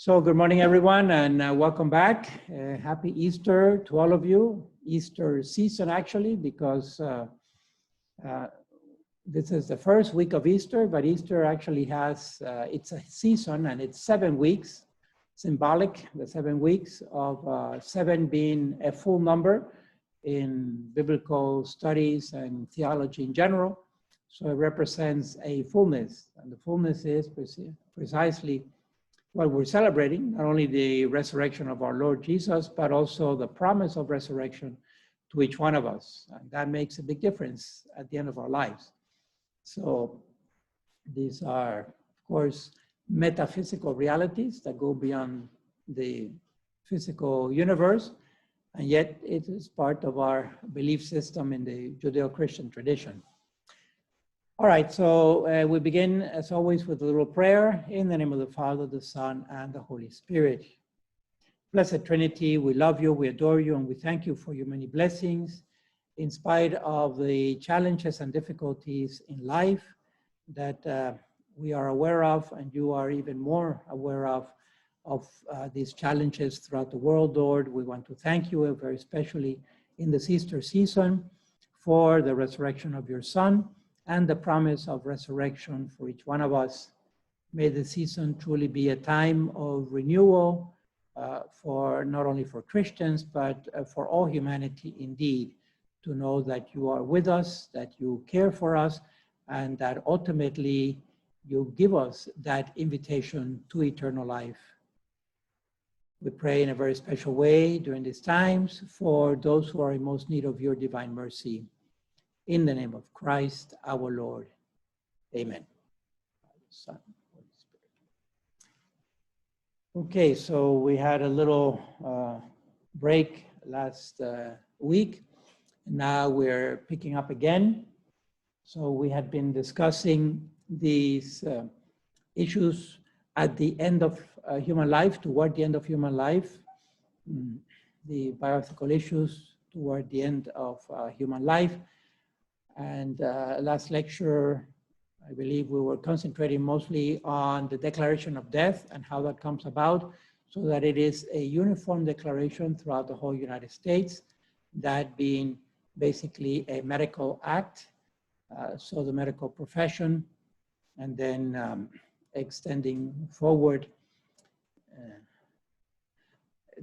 So good morning, everyone, and welcome back. Happy Easter to all of you. Easter season, actually, because this is the first week of Easter, but Easter actually has, it's a season and it's 7 weeks, symbolic, the 7 weeks of 7 being a full number in biblical studies and theology in general. So it represents a fullness, and the fullness is precisely what we're celebrating, not only the resurrection of our Lord Jesus, but also the promise of resurrection to each one of us. And that makes a big difference at the end of our lives. So these are, of course, metaphysical realities that go beyond the physical universe, and yet it is part of our belief system in the Judeo-Christian tradition. All right, so we begin, as always, with a little prayer in the name of the Father, the Son, and the Holy Spirit. Blessed Trinity, we love you, we adore you, and we thank you for your many blessings, in spite of the challenges and difficulties in life that we are aware of, and you are even more aware of these challenges throughout the world, Lord. We want to thank you very especially in this Easter season for the resurrection of your Son, and the promise of resurrection for each one of us. May the season truly be a time of renewal for not only for Christians, but for all humanity indeed, to know that you are with us, that you care for us, and that ultimately you give us that invitation to eternal life. We pray in a very special way during these times for those who are in most need of your divine mercy. In the name of Christ, our Lord. Amen. Son, Holy Spirit. Okay, so we had a little break last week. Now we're picking up again. So we had been discussing these issues at the end of human life, toward the end of human life, the bioethical issues toward the end of human life. And last lecture, I believe we were concentrating mostly on the declaration of death and how that comes about, so that it is a uniform declaration throughout the whole United States, that being basically a medical act, so the medical profession, and then extending forward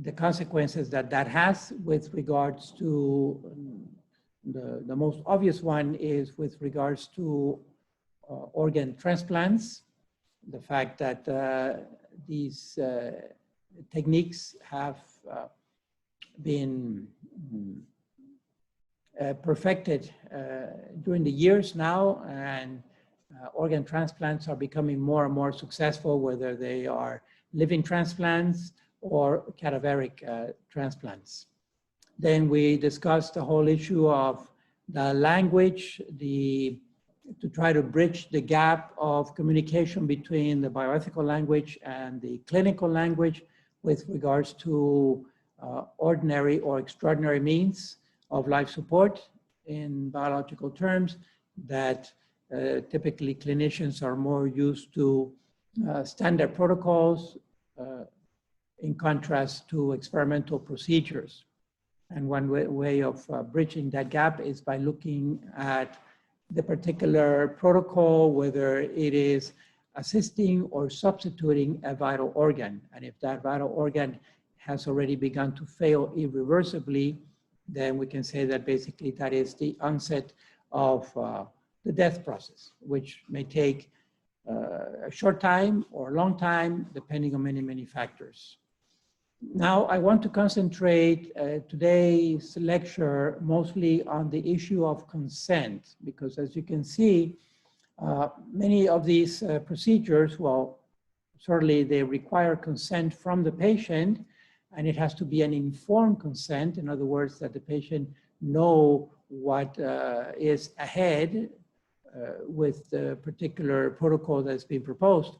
the consequences that that has with regards to the most obvious one is with regards to organ transplants. The fact that these techniques have been perfected during the years now, and organ transplants are becoming more and more successful, whether they are living transplants or cadaveric transplants. Then we discussed the whole issue of the language, to try to bridge the gap of communication between the bioethical language and the clinical language with regards to ordinary or extraordinary means of life support in biological terms, that typically clinicians are more used to standard protocols in contrast to experimental procedures. And one way of bridging that gap is by looking at the particular protocol, whether it is assisting or substituting a vital organ. And if that vital organ has already begun to fail irreversibly, then we can say that basically that is the onset of the death process, which may take a short time or a long time, depending on many, many factors. Now, I want to concentrate today's lecture mostly on the issue of consent, because as you can see, many of these procedures, well, certainly they require consent from the patient, and it has to be an informed consent. In other words, that the patient know what is ahead with the particular protocol that's being proposed.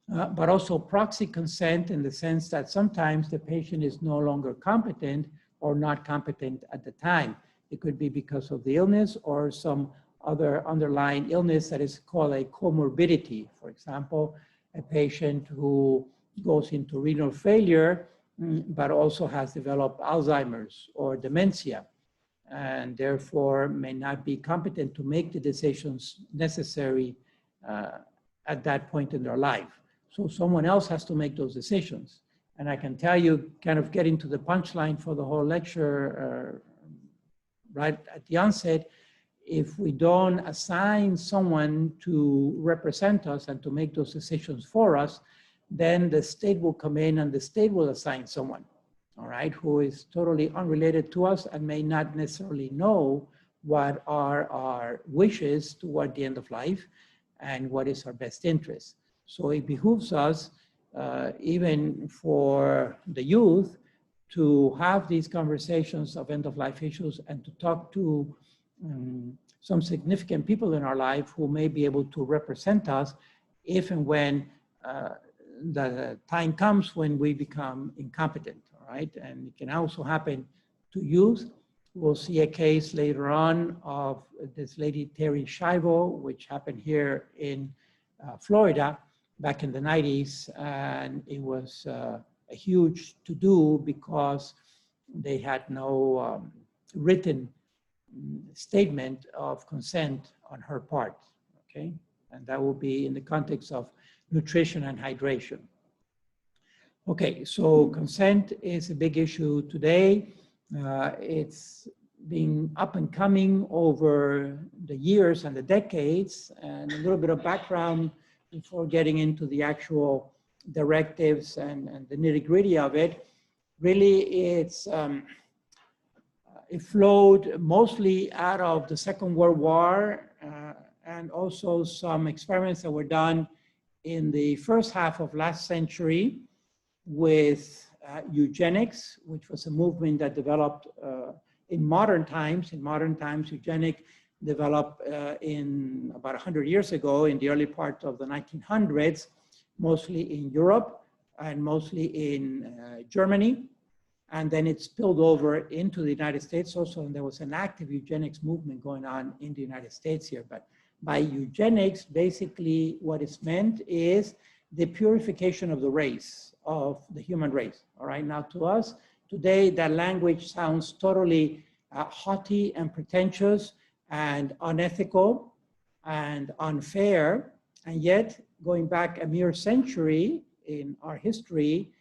But also proxy consent, in the sense that sometimes the patient is no longer competent or not competent at the time. It could be because of the illness or some other underlying illness that is called a comorbidity. For example, a patient who goes into renal failure, but also has developed Alzheimer's or dementia, and therefore may not be competent to make the decisions necessary at that point in their life. So someone else has to make those decisions. And I can tell you, kind of getting to the punchline for the whole lecture right at the onset, if we don't assign someone to represent us and to make those decisions for us, then the state will come in and the state will assign someone, all right, who is totally unrelated to us and may not necessarily know what are our wishes toward the end of life and what is our best interest. So it behooves us, even for the youth, to have these conversations of end-of-life issues and to talk to some significant people in our life who may be able to represent us if and when the time comes when we become incompetent, all right? And it can also happen to youth. We'll see a case later on of this lady, Terry Schiavo, which happened here in Florida back in the 90s. And it was a huge to-do because they had no written statement of consent on her part, okay? And that will be in the context of nutrition and hydration. Okay, so consent is a big issue today. It's been up and coming over the years and the decades, and a little bit of background before getting into the actual directives and the nitty-gritty of it. Really, it flowed mostly out of the Second World War and also some experiments that were done in the first half of last century with eugenics, which was a movement that developed in modern times. In modern times, eugenics developed in about 100 years ago, in the early part of the 1900s, mostly in Europe and mostly in Germany. And then it spilled over into the United States also, and there was an active eugenics movement going on in the United States here. But by eugenics, basically what is meant is the purification of the race, of the human race, all right? Now to us, today, that language sounds totally haughty and pretentious and unethical and unfair, and yet going back a mere century in our history,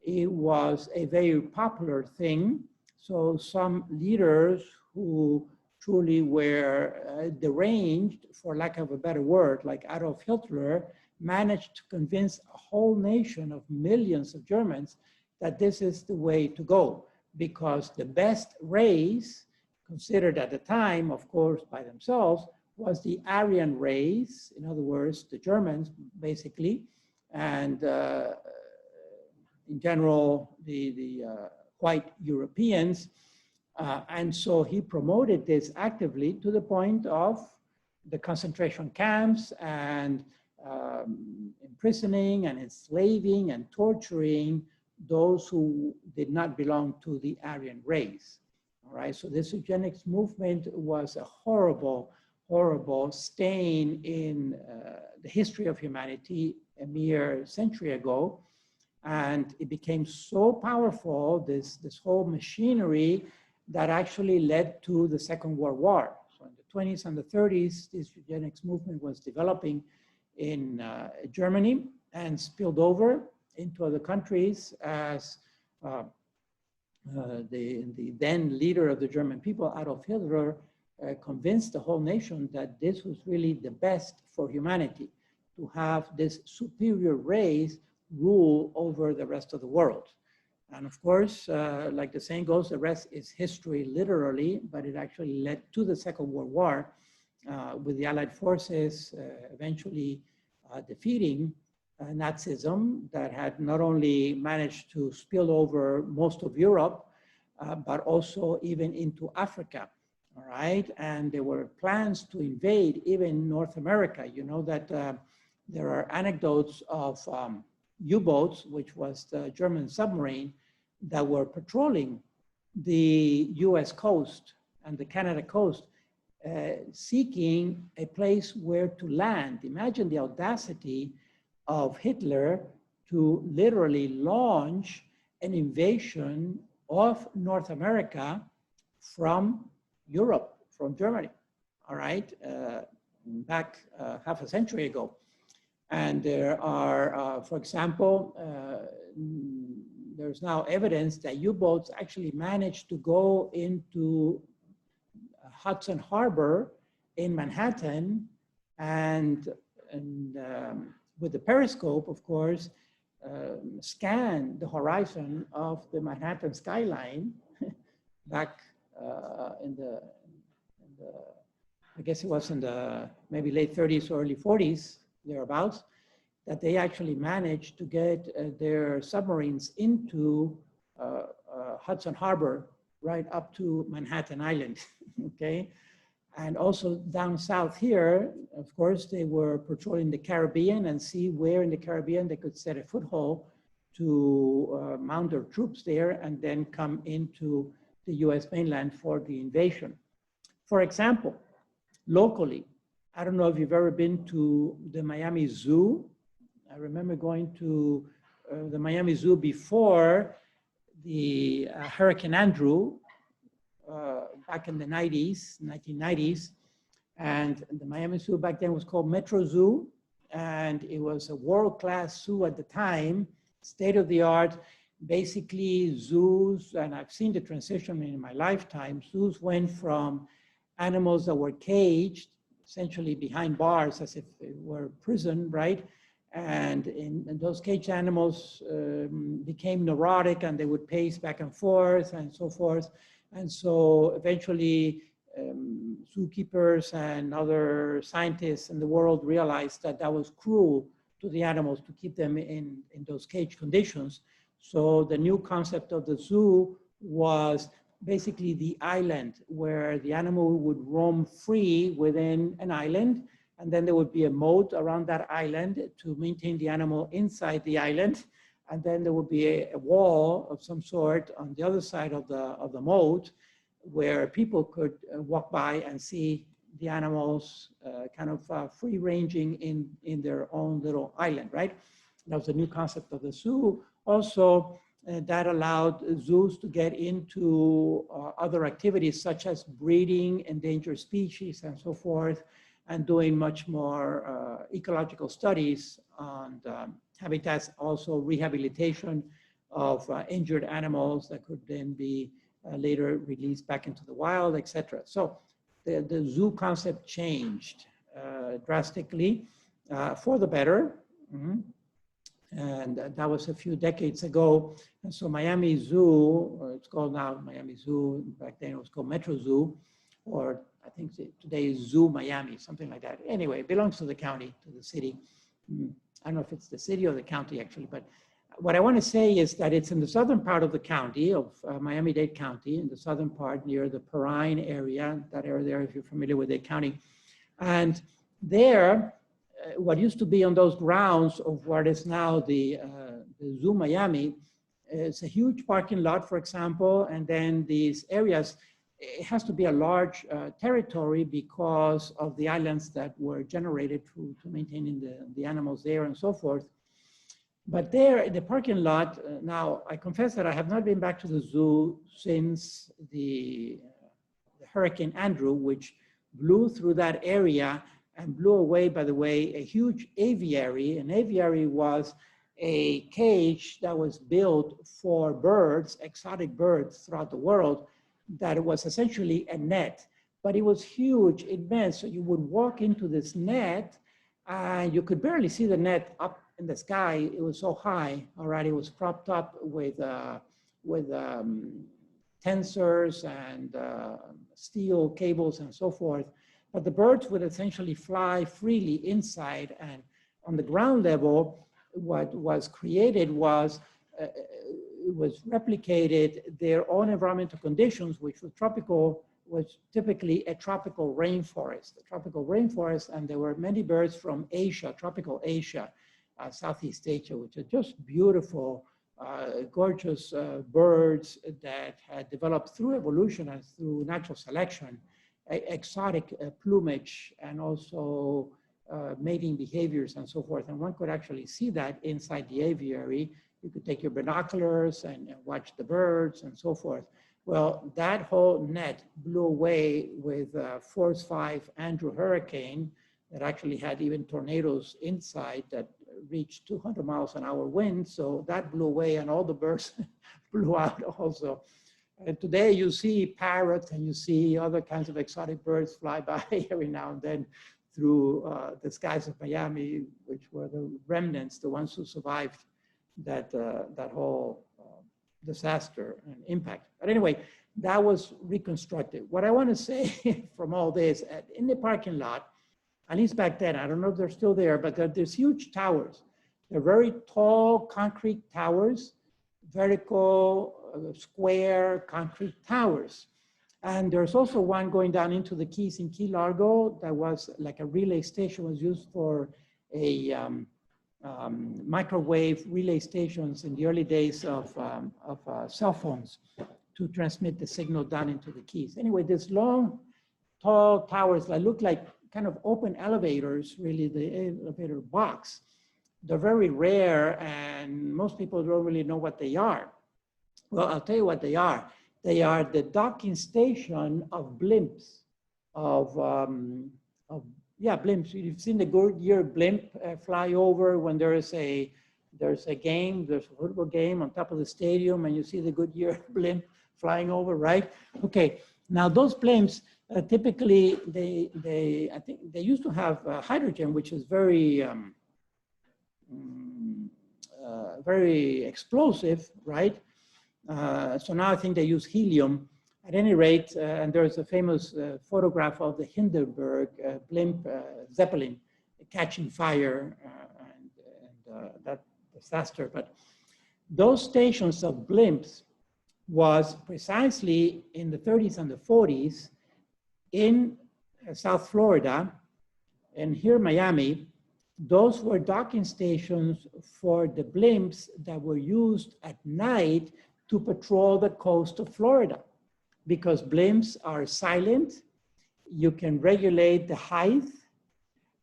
it was a very popular thing. So some leaders who truly were deranged, for lack of a better word, like Adolf Hitler, managed to convince a whole nation of millions of Germans that this is the way to go, because the best race, considered at the time, of course, by themselves, was the Aryan race, in other words, the Germans, basically, and in general, the white Europeans. And so he promoted this actively to the point of the concentration camps and imprisoning and enslaving and torturing those who did not belong to the Aryan race. All right, so this eugenics movement was a horrible, horrible stain in the history of humanity a mere century ago. And it became so powerful, this whole machinery, that actually led to the Second World War. So in the 20s and the 30s, this eugenics movement was developing in Germany and spilled over into other countries as the then leader of the German people, Adolf Hitler, convinced the whole nation that this was really the best for humanity, to have this superior race rule over the rest of the world. And of course, like the saying goes, the rest is history literally, but it actually led to the Second World War with the Allied forces eventually defeating Nazism that had not only managed to spill over most of Europe, but also even into Africa, all right? And there were plans to invade even North America. You know that there are anecdotes of U-boats, which was the German submarine, that were patrolling the US coast and the Canada coast, seeking a place where to land. Imagine the audacity of Hitler to literally launch an invasion of North America from Europe, from Germany, all right, back half a century ago. And there are, for example, there's now evidence that U-boats actually managed to go into Hudson Harbor in Manhattan and with the periscope, of course, scan the horizon of the Manhattan skyline back in the, I guess it was in the maybe late 30s or early 40s, thereabouts, that they actually managed to get their submarines into Hudson Harbor right up to Manhattan Island, okay? And also down south here, of course, they were patrolling the Caribbean and see where in the Caribbean they could set a foothold to mount their troops there and then come into the US mainland for the invasion. For example, locally, I don't know if you've ever been to the Miami Zoo. I remember going to the Miami Zoo before the Hurricane Andrew back in the 1990s. And the Miami Zoo back then was called Metro Zoo. And it was a world-class zoo at the time, state-of-the-art. Basically zoos, and I've seen the transition in my lifetime, zoos went from animals that were caged, essentially behind bars as if they were prison, right? And those caged animals became neurotic and they would pace back and forth and so forth. And so eventually zookeepers and other scientists in the world realized that that was cruel to the animals to keep them in those cage conditions. So the new concept of the zoo was basically the island where the animal would roam free within an island. And then there would be a moat around that island to maintain the animal inside the island. And then there would be a wall of some sort on the other side of the moat where people could walk by and see the animals kind of free ranging in their own little island, right? That was a new concept of the zoo. Also, that allowed zoos to get into other activities such as breeding endangered species and so forth, and doing much more ecological studies on habitats, also rehabilitation of injured animals that could then be later released back into the wild, etc. So the zoo concept changed drastically for the better. Mm-hmm. And that was a few decades ago. And so Miami Zoo, it's called now Miami Zoo, back then it was called Metro Zoo, or I think today is Zoo Miami, something like that. Anyway, it belongs to the county, to the city. I don't know if it's the city or the county actually, but what I want to say is that it's in the southern part of the county of Miami-Dade County, in the southern part near the Perrine area, that area there, if you're familiar with Dade County. And there, what used to be on those grounds of what is now the Zoo Miami, it's a huge parking lot, for example, and then these areas, it has to be a large territory because of the islands that were generated to maintaining the animals there and so forth. But there in the parking lot, now I confess that I have not been back to the zoo since the Hurricane Andrew, which blew through that area and blew away, by the way, a huge aviary. An aviary was a cage that was built for birds, exotic birds throughout the world, that it was essentially a net, but it was huge, immense. So you would walk into this net and you could barely see the net up in the sky. It was so high, all right? It was propped up with tensors and steel cables and so forth. But the birds would essentially fly freely inside, and on the ground level, what was created was replicated their own environmental conditions, which were tropical, was typically a tropical rainforest. And there were many birds from Asia, tropical Asia, Southeast Asia, which are just beautiful, gorgeous birds that had developed through evolution and through natural selection, exotic plumage, and also mating behaviors and so forth. And one could actually see that inside the aviary. You could take your binoculars and watch the birds and so forth. Well, that whole net blew away with Force 5 Andrew hurricane that actually had even tornadoes inside that reached 200 miles an hour wind. So that blew away and all the birds blew out also. And today you see parrots and you see other kinds of exotic birds fly by every now and then through the skies of Miami, which were the remnants, the ones who survived that, that whole disaster and impact. But anyway, that was reconstructed. What I want to say from all this, in the parking lot, at least back then, I don't know if they're still there, but there's huge towers. They're very tall concrete towers, vertical, square concrete towers. And there's also one going down into the Keys in Key Largo that was like a relay station, was used for a microwave relay stations in the early days of cell phones to transmit the signal down into the Keys. Anyway, these long, tall towers that look like kind of open elevators, really the elevator box. They're very rare and most people don't really know what they are. Well, I'll tell you what they are. They are the docking station of blimps, blimps. You've seen the Goodyear blimp fly over when there's a game, there's a football game on top of the stadium and you see the Goodyear blimp flying over, right? Okay, now those blimps, typically I think they used to have hydrogen, which is very, very explosive, right? So now I think they use helium. At any rate, and there's a famous photograph of the Hindenburg blimp Zeppelin catching fire and that disaster. But those stations of blimps was precisely in the 30s and the 40s in South Florida and here Miami. Those were docking stations for the blimps that were used at night to patrol the coast of Florida. Because blimps are silent, you can regulate the height,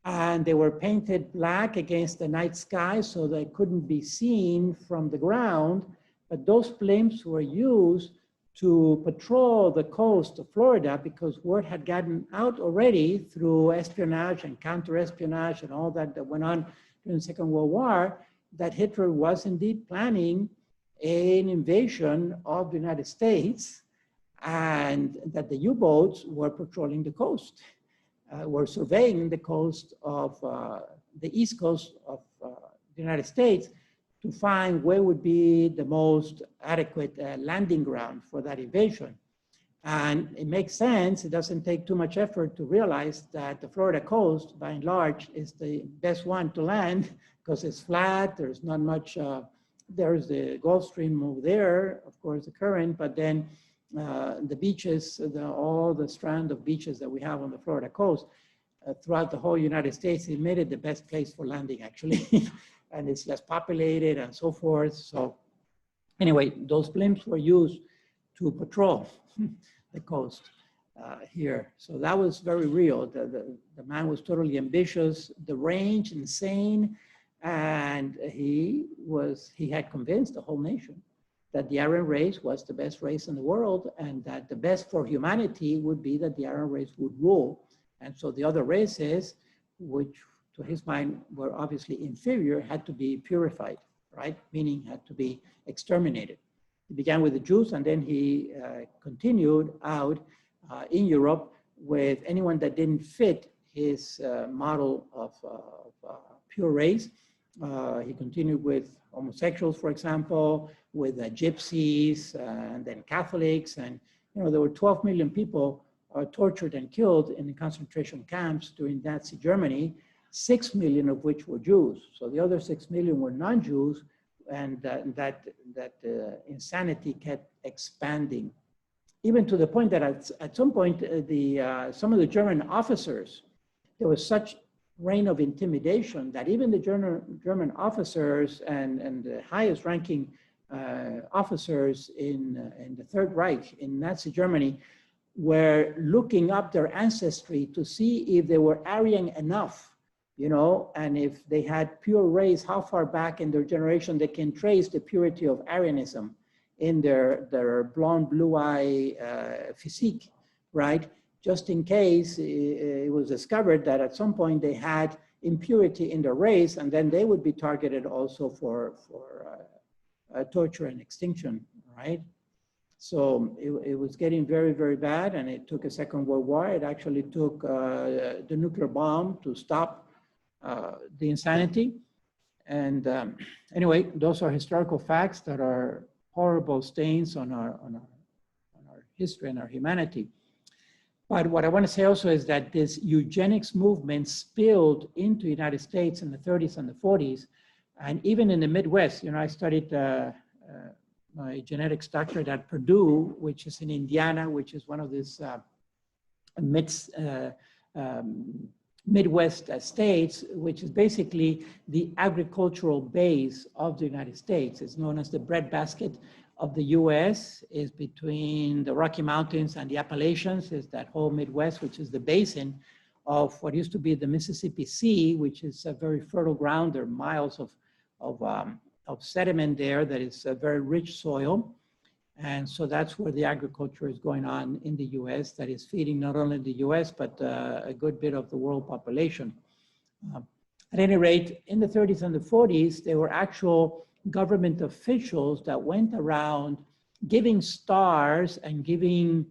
and they were painted black against the night sky so they couldn't be seen from the ground. But those blimps were used to patrol the coast of Florida because word had gotten out already through espionage and counter-espionage and all that that went on during the Second World War, that Hitler was indeed planning an invasion of the United States and that the U-boats were patrolling the coast, were surveying the coast of the east coast of the United States to find where would be the most adequate landing ground for that invasion. And it makes sense, it doesn't take too much effort to realize that the Florida coast, by and large, is the best one to land because it's flat, there's not much, there's the Gulf Stream over there, of course, the current, but then the beaches, all the strand of beaches that we have on the Florida coast throughout the whole United States, it made it the best place for landing, actually. And it's less populated and so forth. So anyway, those blimps were used to patrol the coast here. So that was very real. The man was totally ambitious, the range, insane. And he had convinced the whole nation that the Aryan race was the best race in the world and that the best for humanity would be that the Aryan race would rule. And so the other races, which to his mind were obviously inferior, had to be purified, right? Meaning had to be exterminated. He began with the Jews and then he continued out in Europe with anyone that didn't fit his model of pure race. He continued with homosexuals, for example, with gypsies and then Catholics. And there were 12 million people tortured and killed in the concentration camps during Nazi Germany, 6 million of which were Jews. So the other 6 million were non-Jews, and that insanity kept expanding, even to the point that at some point, some of the German officers, there was such reign of intimidation that even the German officers and the highest ranking officers in the Third Reich in Nazi Germany were looking up their ancestry to see if they were Aryan enough you know, and if they had pure race, how far back in their generation they can trace the purity of Aryanism in their blonde, blue-eye physique, right? Just in case it was discovered that at some point they had impurity in their race, and then they would be targeted also for torture and extinction, right? So it was getting very, very bad, and it took a Second World War. It actually took the nuclear bomb to stop the insanity. And anyway, those are historical facts that are horrible stains on our history and our humanity. But what I want to say also is that this eugenics movement spilled into the United States in the 30s and the 40s, and even in the Midwest. You know, I studied my genetics doctorate at Purdue, which is in Indiana, which is one of these Midwest states, which is basically the agricultural base of the United States. It's known as the breadbasket of the US. Is between the Rocky Mountains and the Appalachians, is that whole Midwest, which is the basin of what used to be the Mississippi Sea, which is a very fertile ground. There are miles of sediment there that is a very rich soil. And so that's where the agriculture is going on in the US, that is feeding not only the US, but a good bit of the world population. At any rate, in the 30s and the 40s, there were actual government officials that went around giving stars and giving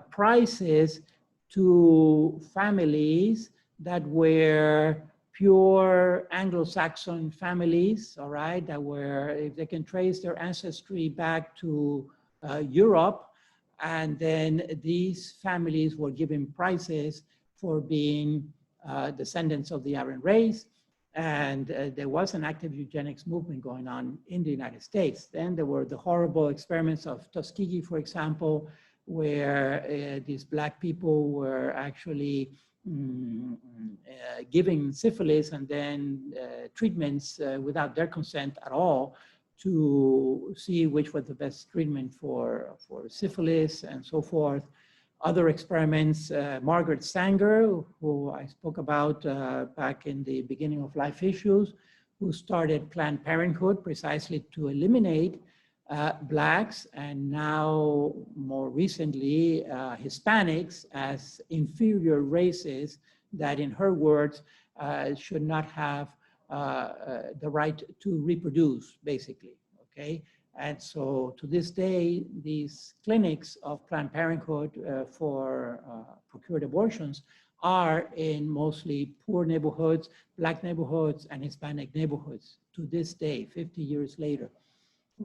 prizes to families that were pure Anglo-Saxon families, all right, that were, if they can trace their ancestry back to Europe, and then these families were given prizes for being descendants of the Aryan race, and there was an active eugenics movement going on in the United States. Then there were the horrible experiments of Tuskegee, for example, where these Black people were actually giving syphilis and then treatments without their consent at all to see which was the best treatment for syphilis and so forth. Other experiments, Margaret Sanger, who I spoke about back in the beginning of Life Issues, who started Planned Parenthood precisely to eliminate Blacks, and now more recently Hispanics as inferior races that, in her words, should not have the right to reproduce, basically, okay? And so to this day, these clinics of Planned Parenthood for procured abortions are in mostly poor neighborhoods, Black neighborhoods, and Hispanic neighborhoods to this day, 50 years later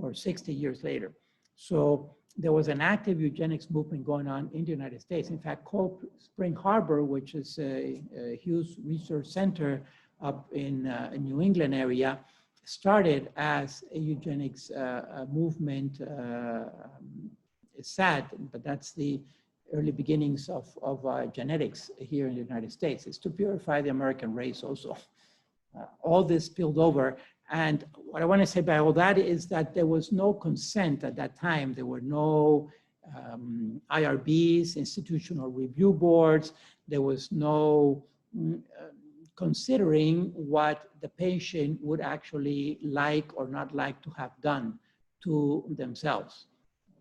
or 60 years later. So there was an active eugenics movement going on in the United States. In fact, Cold Spring Harbor, which is a huge research center up in New England area, started as a eugenics movement. It's sad, but that's the early beginnings of genetics here in the United States. It's to purify the American race also. All this spilled over. And what I want to say by all that is that there was no consent at that time. There were no IRBs, institutional review boards. There was no considering what the patient would actually like or not like to have done to themselves,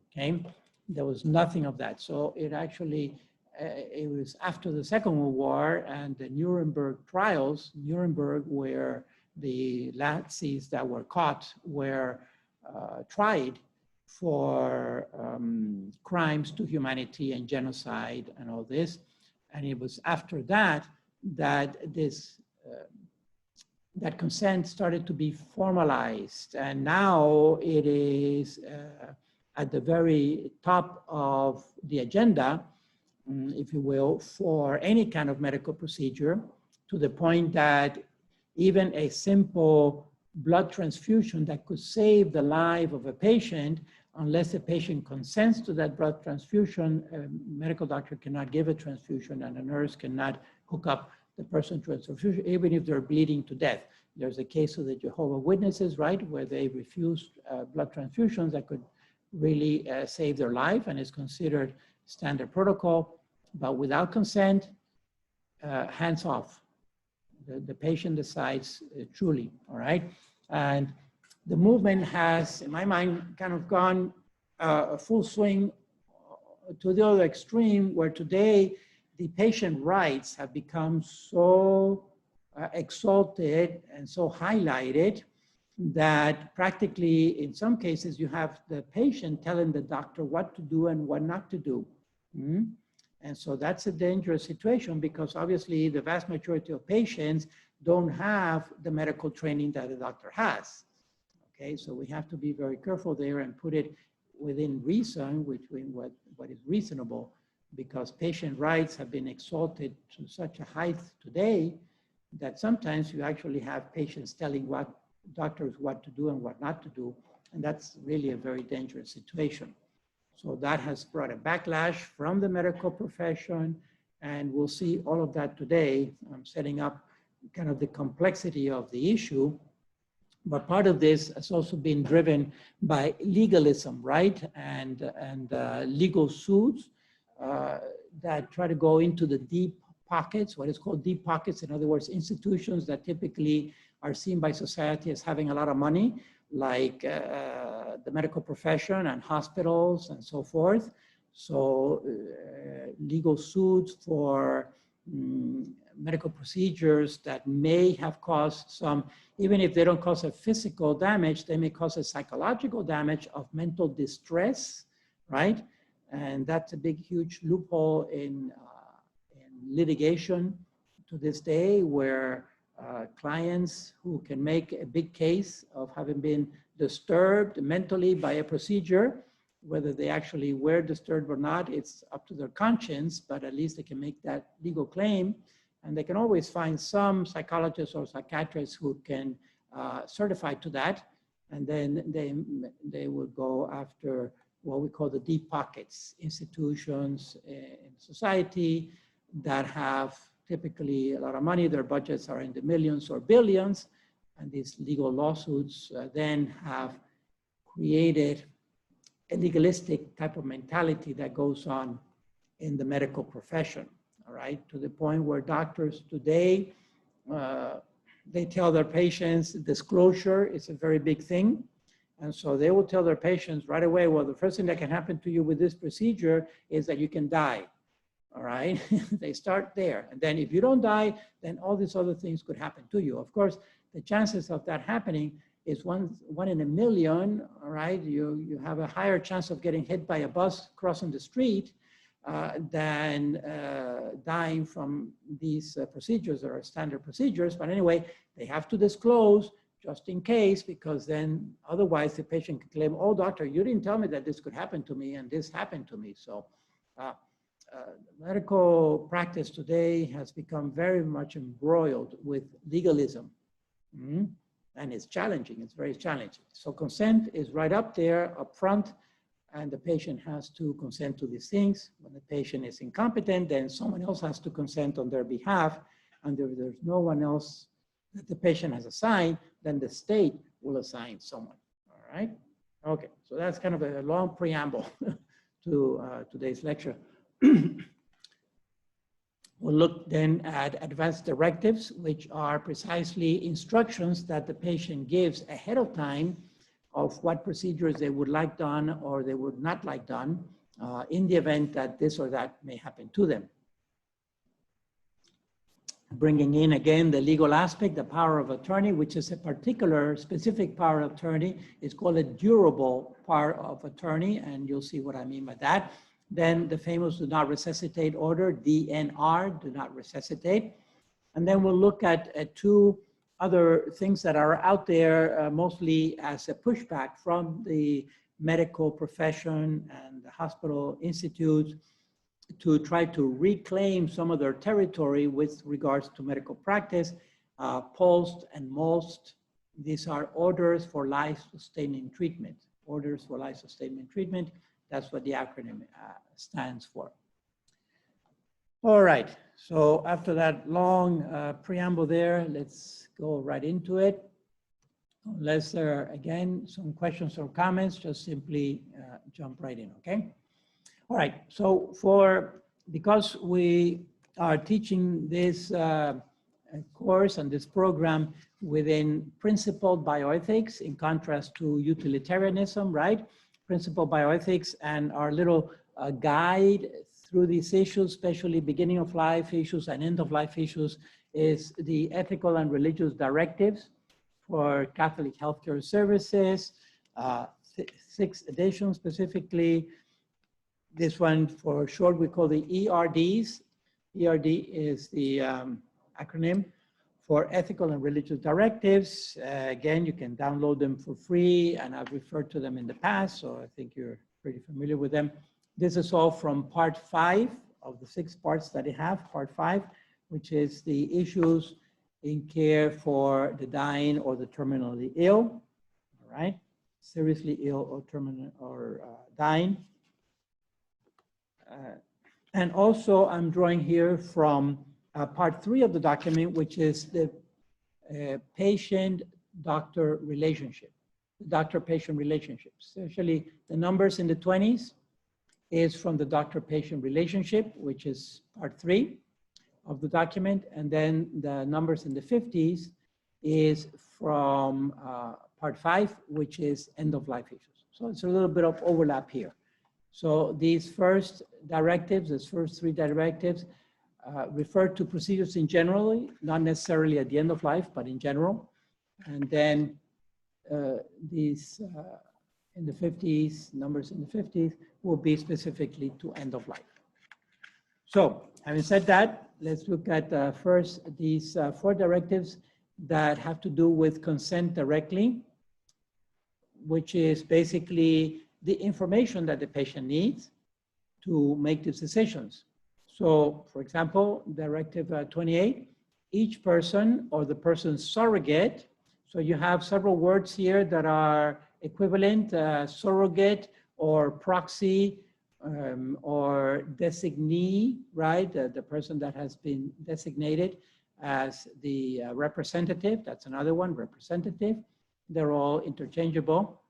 okay? There was nothing of that. So it actually, it was after the Second World War and the Nuremberg trials, Nuremberg, where the Nazis that were caught were tried for crimes to humanity and genocide and all this. And it was after that that this that consent started to be formalized. And now it is at the very top of the agenda, if you will, for any kind of medical procedure, to the point that even a simple blood transfusion that could save the life of a patient, unless the patient consents to that blood transfusion, a medical doctor cannot give a transfusion and a nurse cannot hook up the person to a transfusion, even if they're bleeding to death. There's a case of the Jehovah's Witnesses, right, where they refused blood transfusions that could really save their life, and is considered standard protocol, but without consent, hands off. the patient decides truly, all right? And the movement has, in my mind, kind of gone a full swing to the other extreme, where today the patient rights have become so exalted and so highlighted that practically in some cases you have the patient telling the doctor what to do and what not to do. And so that's a dangerous situation, because obviously the vast majority of patients don't have the medical training that the doctor has. Okay, so we have to be very careful there and put it within reason, between what is reasonable, because patient rights have been exalted to such a height today that sometimes you actually have patients telling doctors what to do and what not to do, and that's really a very dangerous situation. So that has brought a backlash from the medical profession, and we'll see all of that today. I'm setting up kind of the complexity of the issue, but part of this has also been driven by legalism, right? And legal suits that try to go into the deep pockets, what is called deep pockets. In other words, institutions that typically are seen by society as having a lot of money, like the medical profession and hospitals and so forth. So legal suits for medical procedures that may have caused some, even if they don't cause a physical damage, they may cause a psychological damage of mental distress, right? And that's a big, huge loophole in litigation to this day, where clients who can make a big case of having been disturbed mentally by a procedure, whether they actually were disturbed or not, it's up to their conscience, but at least they can make that legal claim. And they can always find some psychologists or psychiatrists who can certify to that. And then they will go after what we call the deep pockets, institutions in society that have typically a lot of money. Their budgets are in the millions or billions. And these legal lawsuits then have created a legalistic type of mentality that goes on in the medical profession, all right? To the point where doctors today, they tell their patients disclosure is a very big thing. And so they will tell their patients right away, well, the first thing that can happen to you with this procedure is that you can die. All right, they start there. And then if you don't die, then all these other things could happen to you. Of course, the chances of that happening is one in a million, all right? You have a higher chance of getting hit by a bus crossing the street than dying from these procedures that are standard procedures. But anyway, they have to disclose just in case, because then otherwise the patient can claim, oh, doctor, you didn't tell me that this could happen to me, and this happened to me. So medical practice today has become very much embroiled with legalism. And it's challenging, it's very challenging. So consent is right up there, up front, and the patient has to consent to these things. When the patient is incompetent, then someone else has to consent on their behalf, and if there's no one else that the patient has assigned, then the state will assign someone, all right? Okay, so that's kind of a long preamble to today's lecture. We'll look then at advanced directives, which are precisely instructions that the patient gives ahead of time of what procedures they would like done or they would not like done in the event that this or that may happen to them. Bringing in again the legal aspect, the power of attorney, which is a particular specific power of attorney. It's called a durable power of attorney, and you'll see what I mean by that. Then the famous do not resuscitate order, DNR, do not resuscitate. And then we'll look at two other things that are out there, mostly as a pushback from the medical profession and the hospital institutes to try to reclaim some of their territory with regards to medical practice. POLST and MOLST, these are orders for life-sustaining treatment. Orders for life-sustaining treatment. That's what the acronym stands for. All right, so after that long preamble there, let's go right into it. Unless there are, again, some questions or comments, just simply jump right in, okay? All right, so because we are teaching this course and this program within principled bioethics, in contrast to utilitarianism, right? Principled bioethics and our little guide through these issues, especially beginning of life issues and end of life issues, is the ethical and religious directives for Catholic healthcare services, 6th edition specifically. This one for short, we call the ERDs. ERD is the acronym for Ethical and Religious Directives. Again, you can download them for free, and I've referred to them in the past, so I think you're pretty familiar with them. This is all from part 5 of the 6 parts that I have, part 5, which is the issues in care for the dying or the terminally ill, all right? Seriously ill or terminal or dying. And also I'm drawing here from part 3 of the document, which is the patient-doctor relationship, the doctor-patient relationship. Especially the numbers in the 20s is from the doctor-patient relationship, which is part 3 of the document. And then the numbers in the 50s is from part 5, which is end-of-life issues. So it's a little bit of overlap here. So these first directives, these first 3 directives, refer to procedures in general, not necessarily at the end of life, but in general. And then these in the 50s, numbers in the 50s, will be specifically to end of life. So having said that, let's look at first these 4 directives that have to do with consent directly, which is basically the information that the patient needs to make these decisions. So, for example, Directive 28, each person or the person's surrogate, so you have several words here that are equivalent, surrogate or proxy or designee, right? The person that has been designated as the representative, that's another one, representative. They're all interchangeable.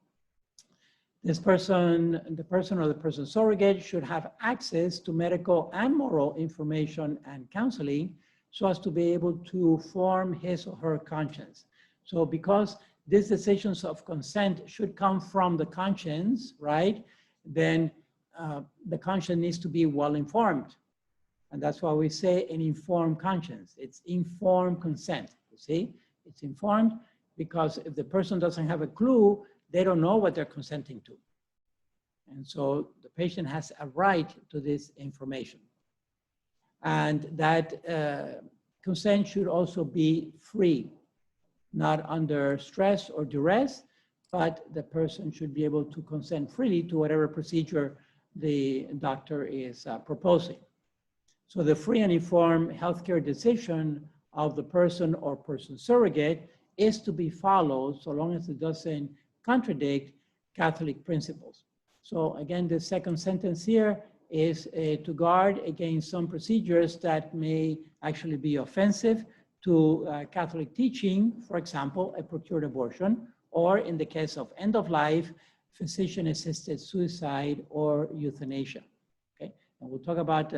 This person, the person or the person's surrogate should have access to medical and moral information and counseling so as to be able to form his or her conscience. So because these decisions of consent should come from the conscience, right? Then the conscience needs to be well informed. And that's why we say an informed conscience. It's informed consent, you see? It's informed because if the person doesn't have a clue, they don't know what they're consenting to. And so the patient has a right to this information. And that consent should also be free, not under stress or duress, but the person should be able to consent freely to whatever procedure the doctor is proposing. So the free and informed healthcare decision of the person or person surrogate is to be followed so long as it doesn't contradict Catholic principles. So again, the second sentence here is to guard against some procedures that may actually be offensive to Catholic teaching, for example, a procured abortion, or in the case of end of life, physician-assisted suicide or euthanasia. Okay, and we'll talk about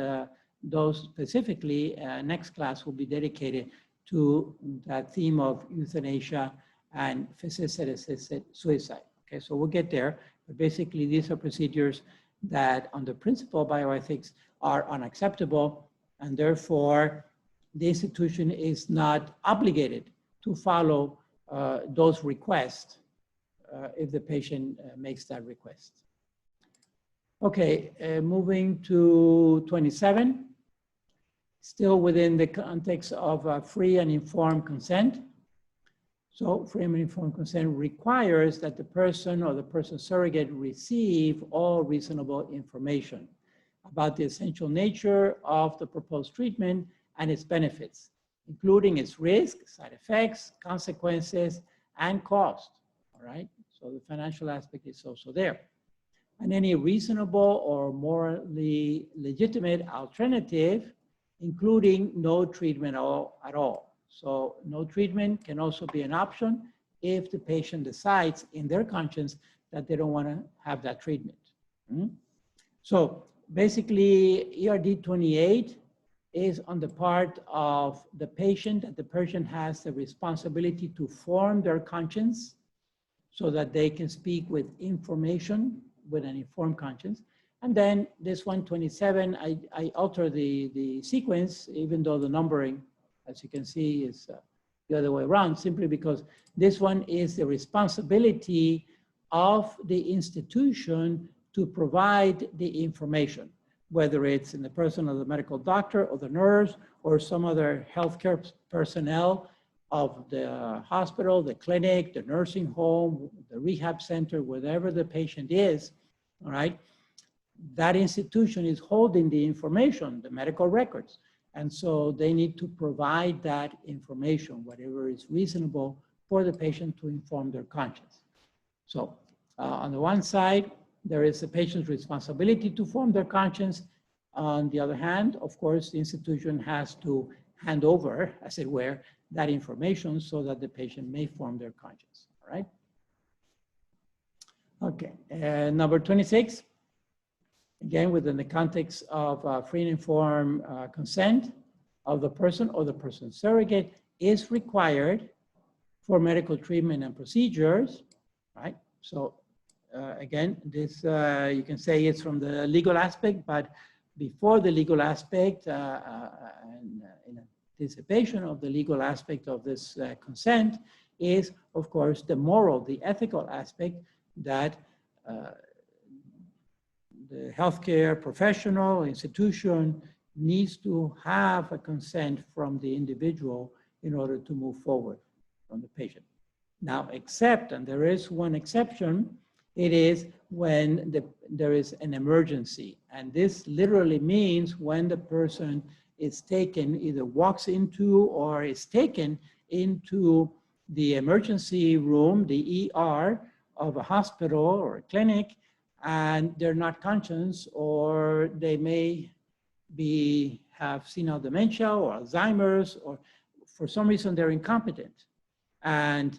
those specifically. Next class will be dedicated to that theme of euthanasia and physician-assisted suicide. Okay, so we'll get there, but basically these are procedures that under principle bioethics are unacceptable, and therefore the institution is not obligated to follow those requests if the patient makes that request. Okay, moving to 27, still within the context of free and informed consent. So free and informed consent requires that the person or the person's surrogate receive all reasonable information about the essential nature of the proposed treatment and its benefits, including its risk, side effects, consequences, and cost, all right? So the financial aspect is also there. And any reasonable or morally legitimate alternative, including no treatment at all. So no treatment can also be an option if the patient decides in their conscience that they don't want to have that treatment. So basically ERD 28 is on the part of the patient, that the person has the responsibility to form their conscience so that they can speak with information, with an informed conscience. And then this 127, I alter the sequence, even though the numbering, as you can see, is the other way around, simply because this one is the responsibility of the institution to provide the information, whether it's in the person of the medical doctor or the nurse or some other healthcare personnel of the hospital, the clinic, the nursing home, the rehab center, wherever the patient is, all right? That institution is holding the information, the medical records. And so they need to provide that information, whatever is reasonable for the patient to inform their conscience. So on the one side, there is the patient's responsibility to form their conscience. On the other hand, of course, the institution has to hand over, as it were, that information so that the patient may form their conscience, all right? Okay, number 26. Again, within the context of free and informed consent of the person or the person's surrogate is required for medical treatment and procedures, right? So again, this you can say it's from the legal aspect, but before the legal aspect and in anticipation of the legal aspect of this consent is, of course, the moral, the ethical aspect that the healthcare professional institution needs to have a consent from the individual in order to move forward from the patient. Now, except, and there is one exception, it is when there is an emergency. And this literally means when the person is taken, either walks into or is taken into the emergency room, the ER of a hospital or a clinic, and they're not conscious, or they may have senile dementia or Alzheimer's, or for some reason they're incompetent. And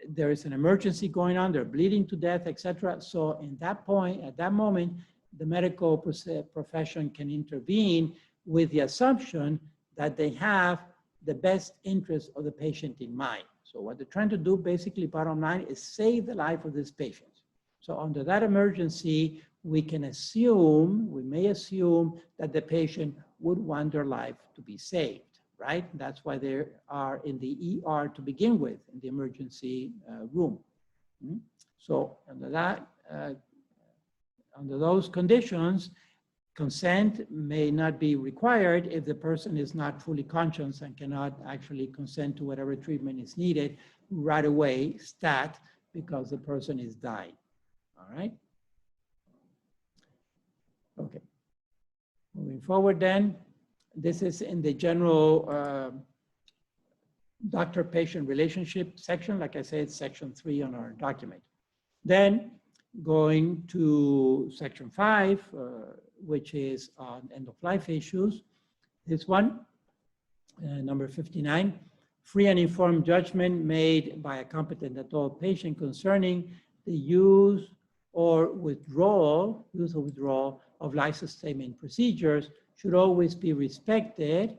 there is an emergency going on, they're bleeding to death, etc. So in that point, at that moment, the medical profession can intervene with the assumption that they have the best interest of the patient in mind. So what they're trying to do, basically, bottom line, is save the life of this patient. So under that emergency, we can assume, we may assume that the patient would want their life to be saved, right? That's why they are in the ER to begin with, in the emergency room. So under that, under those conditions, consent may not be required if the person is not fully conscious and cannot actually consent to whatever treatment is needed right away, stat, because the person is dying. All right. Okay. Moving forward then, this is in the general doctor-patient relationship section. Like I said, it's section 3 on our document. Then going to section 5, which is on end-of-life issues. This one, number 59, free and informed judgment made by a competent adult patient concerning the use or withdrawal of life-sustaining procedures should always be respected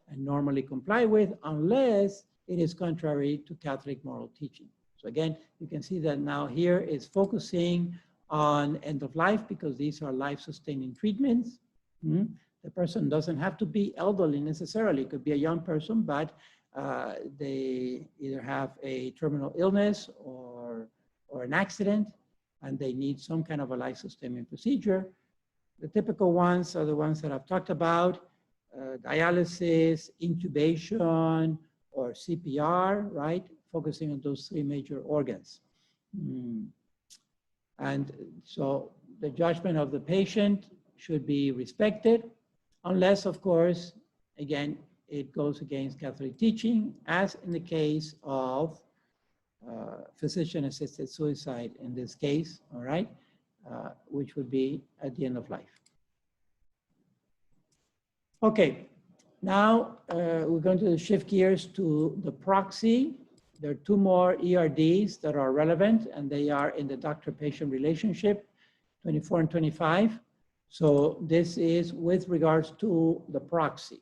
and normally complied with unless it is contrary to Catholic moral teaching. So again, you can see that now here is focusing on end of life because these are life-sustaining treatments. The person doesn't have to be elderly necessarily. It could be a young person, but they either have a terminal illness or an accident, and they need some kind of a life-sustaining procedure. The typical ones are the ones that I've talked about, dialysis, intubation, or CPR, right? Focusing on those 3 major organs. And so the judgment of the patient should be respected, unless, of course, again, it goes against Catholic teaching, as in the case of physician-assisted suicide in this case, all right, which would be at the end of life. Okay, now we're going to shift gears to the proxy. There are 2 more ERDs that are relevant, and they are in the doctor-patient relationship, 24 and 25. So this is with regards to the proxy.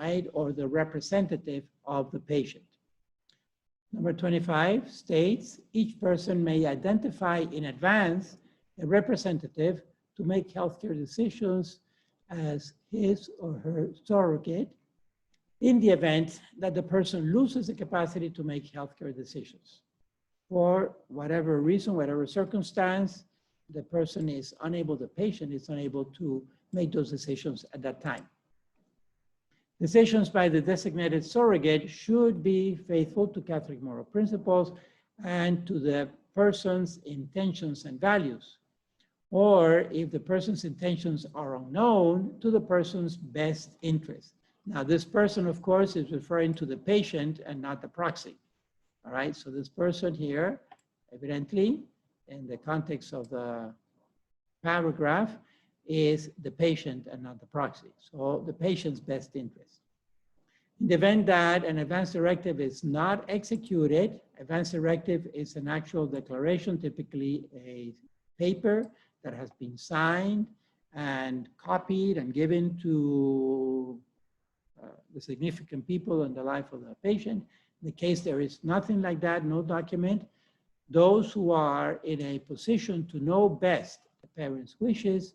right, or the representative of the patient. Number 25 states, each person may identify in advance a representative to make healthcare decisions as his or her surrogate in the event that the person loses the capacity to make healthcare decisions. For whatever reason, whatever circumstance, the person is unable, the patient is unable to make those decisions at that time. Decisions by the designated surrogate should be faithful to Catholic moral principles and to the person's intentions and values, or if the person's intentions are unknown, to the person's best interest. Now, this person, of course, is referring to the patient and not the proxy. All right, so this person here, evidently, in the context of the paragraph, is the patient and not the proxy. So the patient's best interest. In the event that an advance directive is not executed, advance directive is an actual declaration, typically a paper that has been signed and copied and given to the significant people in the life of the patient. In the case there is nothing like that, no document, those who are in a position to know best the parents' wishes,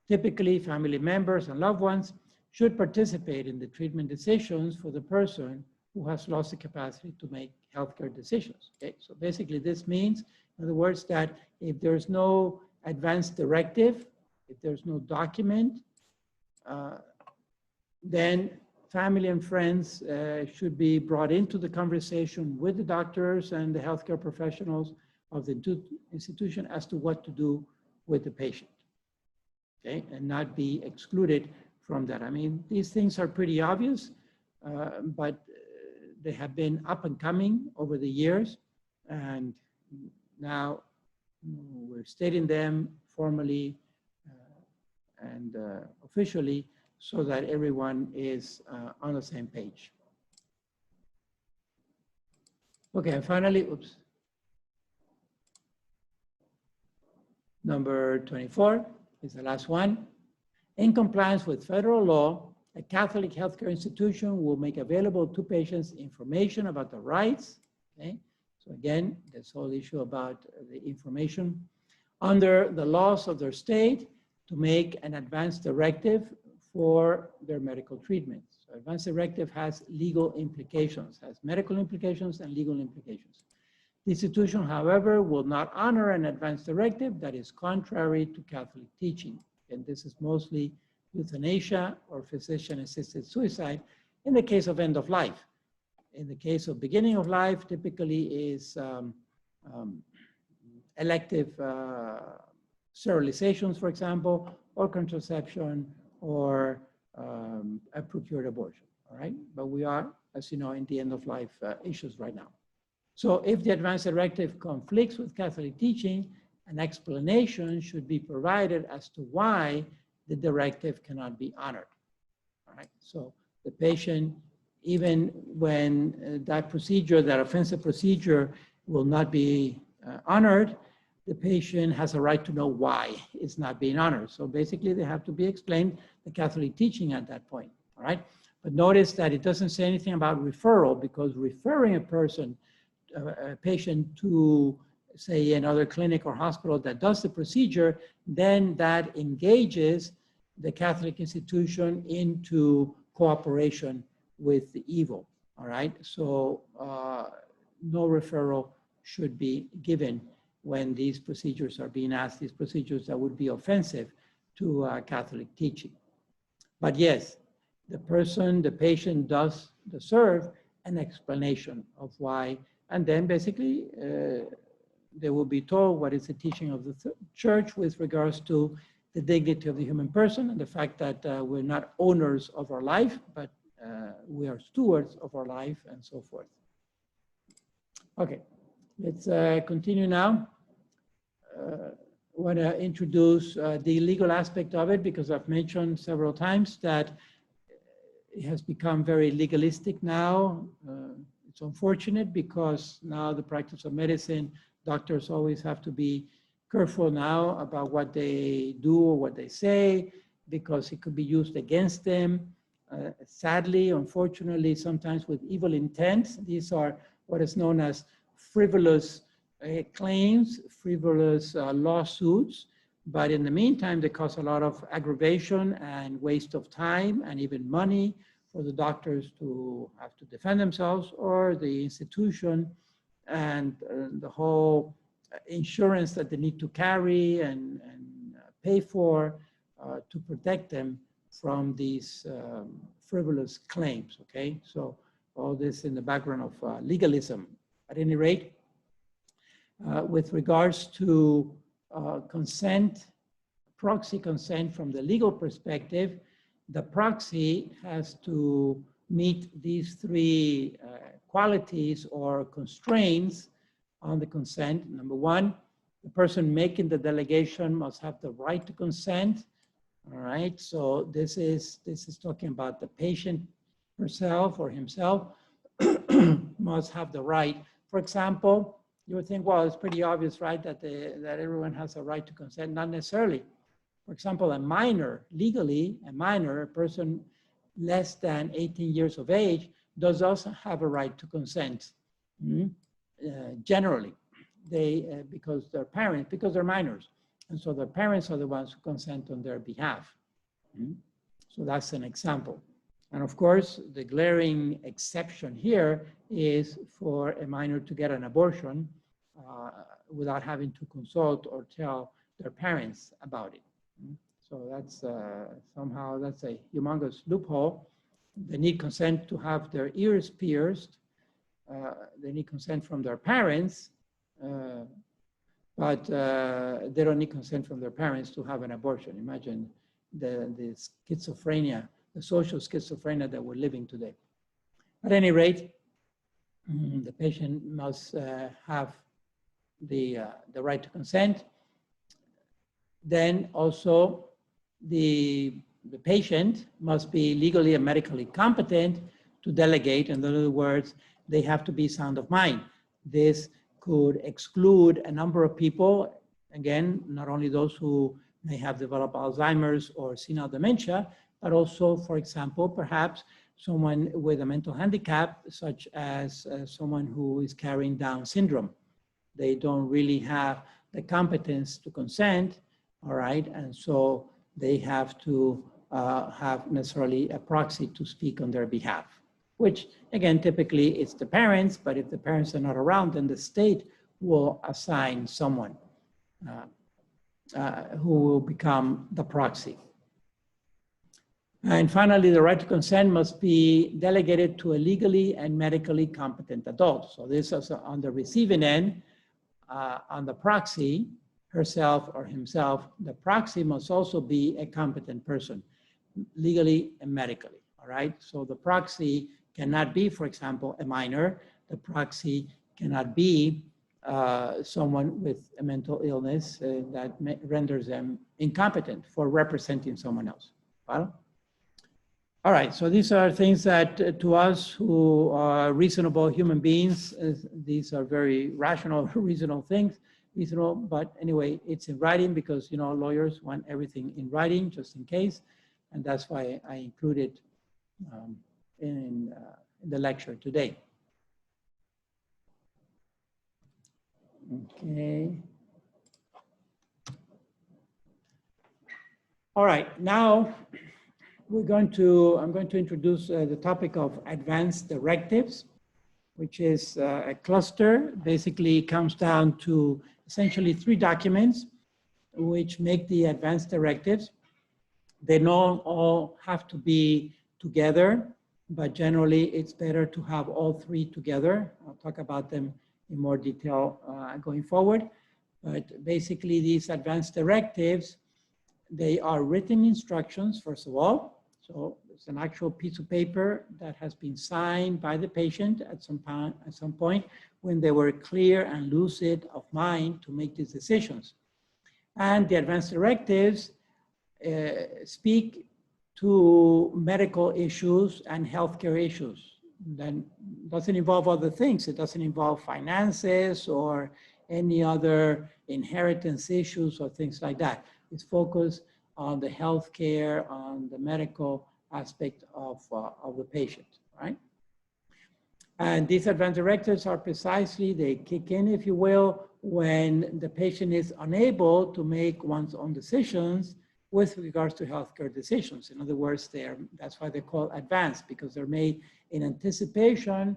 typically family members and loved ones, should participate in the treatment decisions for the person who has lost the capacity to make healthcare decisions. Okay, so basically this means, in other words, that if there's no advance directive, if there's no document, then family and friends should be brought into the conversation with the doctors and the healthcare professionals of the institution as to what to do with the patient, okay, and not be excluded from that. I mean, these things are pretty obvious, but they have been up and coming over the years, and now we're stating them formally and officially so that everyone is on the same page. Okay, and finally, oops. Number 24 is the last one. In compliance with federal law, a Catholic healthcare institution will make available to patients information about the rights, okay? So again, this whole issue about the information under the laws of their state to make an advance directive for their medical treatments. So advance directive has legal implications, has medical implications and legal implications. The institution, however, will not honor an advance directive that is contrary to Catholic teaching. And this is mostly euthanasia or physician-assisted suicide in the case of end of life. In the case of beginning of life, typically is elective sterilizations, for example, or contraception, or a procured abortion, all right? But we are, as you know, in the end of life issues right now. So if the advance directive conflicts with Catholic teaching, an explanation should be provided as to why the directive cannot be honored. All right, so the patient, even when that procedure, that offensive procedure will not be honored, the patient has a right to know why it's not being honored. So basically they have to be explained the Catholic teaching at that point, all right? But notice that it doesn't say anything about referral, because referring a person, a patient to, say, another clinic or hospital that does the procedure, then that engages the Catholic institution into cooperation with the evil, all right? So no referral should be given when these procedures are being asked, these procedures that would be offensive to Catholic teaching. But yes, the person, the patient does deserve an explanation of why, and then basically they will be told what is the teaching of the church with regards to the dignity of the human person and the fact that we're not owners of our life, but we are stewards of our life and so forth. Okay, let's continue now. I want to introduce the legal aspect of it, because I've mentioned several times that it has become very legalistic now. It's unfortunate because now the practice of medicine, doctors always have to be careful now about what they do or what they say, because it could be used against them. sadly, unfortunately, sometimes with evil intent. These are what is known as frivolous claims, frivolous lawsuits. But in the meantime, they cause a lot of aggravation and waste of time and even money for the doctors to have to defend themselves, or the institution, and the whole insurance that they need to carry and pay for to protect them from these frivolous claims, okay? So all this in the background of legalism. At any rate, with regards to consent, proxy consent from the legal perspective, the proxy has to meet these three qualities or constraints on the consent. Number one, the person making the delegation must have the right to consent. All right, so this is talking about the patient herself or himself must have the right. For example, you would think, well, it's pretty obvious, right, that everyone has a right to consent. Not necessarily. For example, a minor, legally, a minor, a person less than 18 years of age, does also have a right to consent. Generally, because they're parents, because they're minors. And so their parents are the ones who consent on their behalf. So that's an example. And of course, the glaring exception here is for a minor to get an abortion without having to consult or tell their parents about it. So that's somehow, that's a humongous loophole. They need consent to have their ears pierced. They need consent from their parents, but they don't need consent from their parents to have an abortion. Imagine the schizophrenia, the social schizophrenia that we're living today. At any rate, the patient must have the right to consent. Then also the patient must be legally and medically competent to delegate. In other words, they have to be sound of mind. This could exclude a number of people. Again, not only those who may have developed Alzheimer's or senile dementia, but also, for example, perhaps someone with a mental handicap, such as someone who is carrying Down syndrome. They don't really have the competence to consent, all right? And so they have to have necessarily a proxy to speak on their behalf, which again, typically it's the parents, but if the parents are not around, then the state will assign someone who will become the proxy. And finally, the right to consent must be delegated to a legally and medically competent adult. So this is on the receiving end, on the proxy, herself or himself, the proxy must also be a competent person, legally and medically, all right? So the proxy cannot be, for example, a minor. The proxy cannot be someone with a mental illness that renders them incompetent for representing someone else. Well, all right, so these are things that to us who are reasonable human beings, these are very rational, reasonable things, but anyway, it's in writing because, you know, lawyers want everything in writing just in case. And that's why I included in the lecture today. Okay. All right, now I'm going to introduce the topic of advanced directives, which is a cluster. Basically, it comes down to essentially 3 documents which make the advanced directives. They don't all have to be together, but generally it's better to have all 3 together. I'll talk about them in more detail going forward. But basically these advanced directives, they are written instructions, first of all. So it's an actual piece of paper that has been signed by the patient at some point when they were clear and lucid of mind to make these decisions. And the advanced directives speak to medical issues and healthcare issues. Then doesn't involve other things. It doesn't involve finances or any other inheritance issues or things like that. It's focused on the healthcare, on the medical aspect of the patient, right? And these advance directives are precisely, they kick in, if you will, when the patient is unable to make one's own decisions with regards to healthcare decisions. In other words, that's why they're called advanced, because they're made in anticipation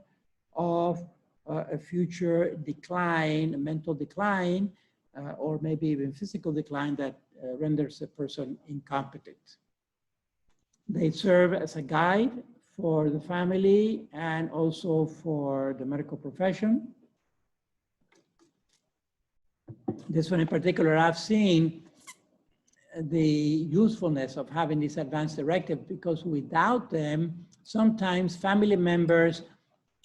of a future decline, a mental decline, or maybe even physical decline that renders a person incompetent. They serve as a guide for the family and also for the medical profession. This one in particular, I've seen the usefulness of having this advance directive, because without them, sometimes family members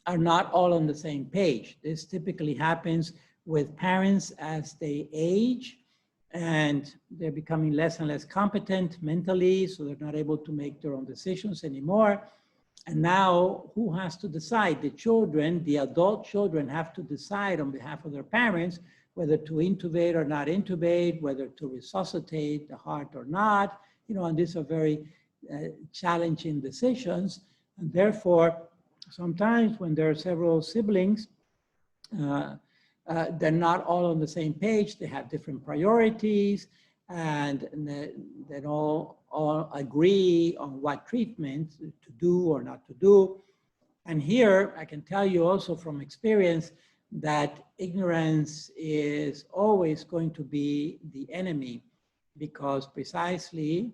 are not all on the same page. This typically happens with parents as they age and they're becoming less and less competent mentally, so they're not able to make their own decisions anymore. And now who has to decide? The children, the adult children have to decide on behalf of their parents whether to intubate or not intubate, whether to resuscitate the heart or not, you know, and these are very challenging decisions. And therefore, sometimes when there are several siblings, they're not all on the same page. They have different priorities, and they don't all agree on what treatment to do or not to do. And here, I can tell you also from experience that ignorance is always going to be the enemy, because precisely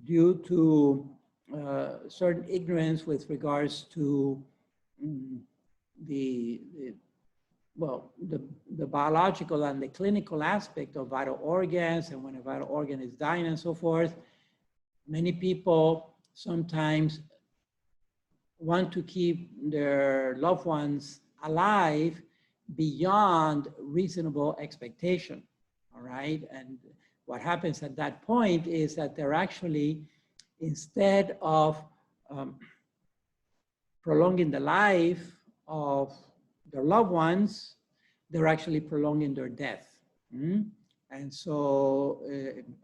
due to certain ignorance with regards to the biological and the clinical aspect of vital organs, and when a vital organ is dying and so forth, many people sometimes want to keep their loved ones alive beyond reasonable expectation, all right? And what happens at that point is that they're actually, instead of prolonging the life of their loved ones, they're actually prolonging their death. And so,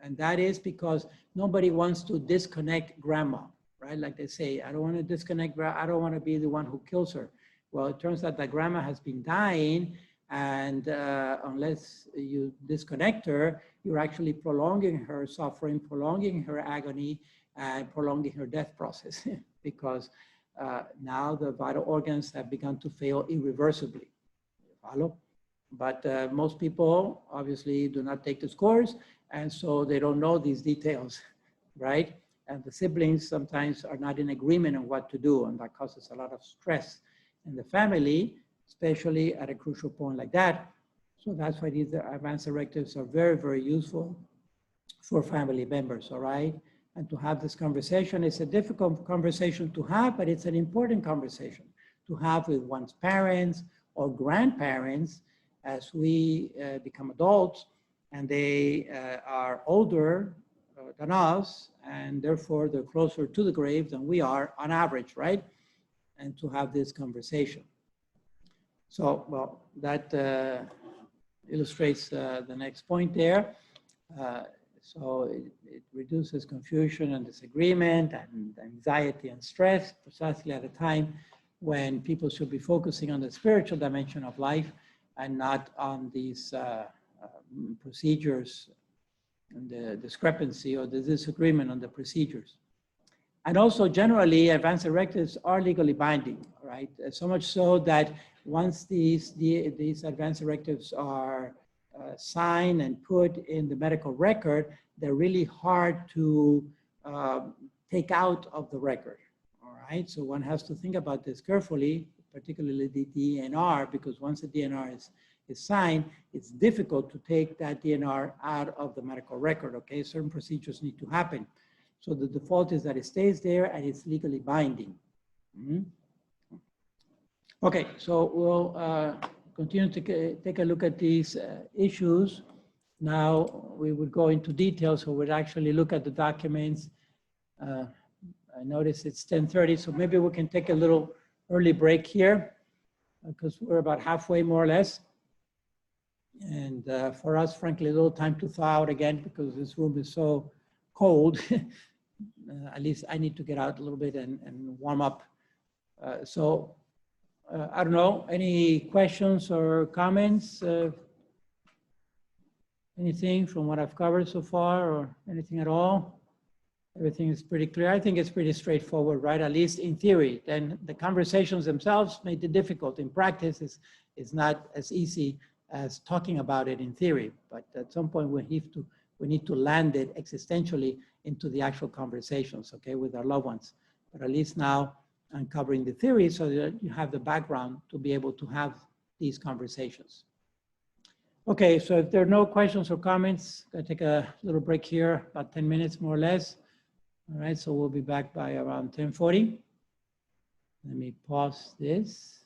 and that is because nobody wants to disconnect grandma, right? Like they say, I don't want to disconnect, I don't want to be the one who kills her. Well, it turns out that grandma has been dying, and unless you disconnect her, you're actually prolonging her suffering, prolonging her agony, and prolonging her death process because now the vital organs have begun to fail irreversibly. Follow? But most people obviously do not take this course, and so they don't know these details, right? And the siblings sometimes are not in agreement on what to do, and that causes a lot of stress in the family, especially at a crucial point like that. So that's why these advance directives are very, very useful for family members, all right? And to have this conversation, it's a difficult conversation to have, but it's an important conversation to have with one's parents or grandparents as we become adults, and they are older than us, and therefore they're closer to the grave than we are on average, right? And to have this conversation. So, well, that illustrates the next point there. So it reduces confusion and disagreement and anxiety and stress, precisely at a time when people should be focusing on the spiritual dimension of life and not on these procedures and the discrepancy or the disagreement on the procedures. And also generally, advance directives are legally binding, right? So much so that once these advance directives are signed and put in the medical record, they're really hard to take out of the record, all right? So one has to think about this carefully, particularly the DNR, because once the DNR is signed, it's difficult to take that DNR out of the medical record, okay? Certain procedures need to happen. So the default is that it stays there and it's legally binding. Okay, so we'll continue to take a look at these issues. Now we would go into detail, so we'd actually look at the documents. I notice it's 10:30, so maybe we can take a little early break here because we're about halfway more or less. And for us, frankly, a little time to thaw out again because this room is so cold. At least I need to get out a little bit and warm up. I don't know, any questions or comments? Anything from what I've covered so far or anything at all? Everything is pretty clear. I think it's pretty straightforward, right? At least in theory. Then the conversations themselves make it difficult. In practice, it's not as easy as talking about it in theory. But at some point, we need to land it existentially into the actual conversations, okay, with our loved ones. But at least now I'm covering the theory so that you have the background to be able to have these conversations. Okay, so if there are no questions or comments, I'm gonna take a little break here, about 10 minutes more or less. All right, so we'll be back by around 10:40. Let me pause this.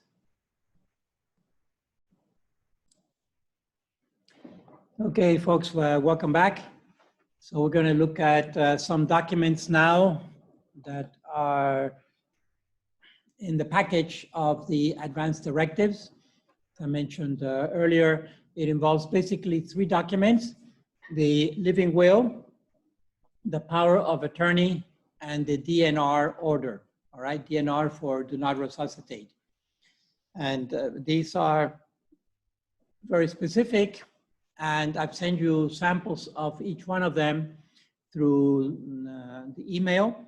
Okay, folks, welcome back. So we're gonna look at some documents now that are in the package of the advanced directives. As I mentioned earlier, it involves basically 3 documents: the living will, the power of attorney, and the DNR order. All right, DNR for do not resuscitate. And these are very specific, and I've sent you samples of each one of them through the email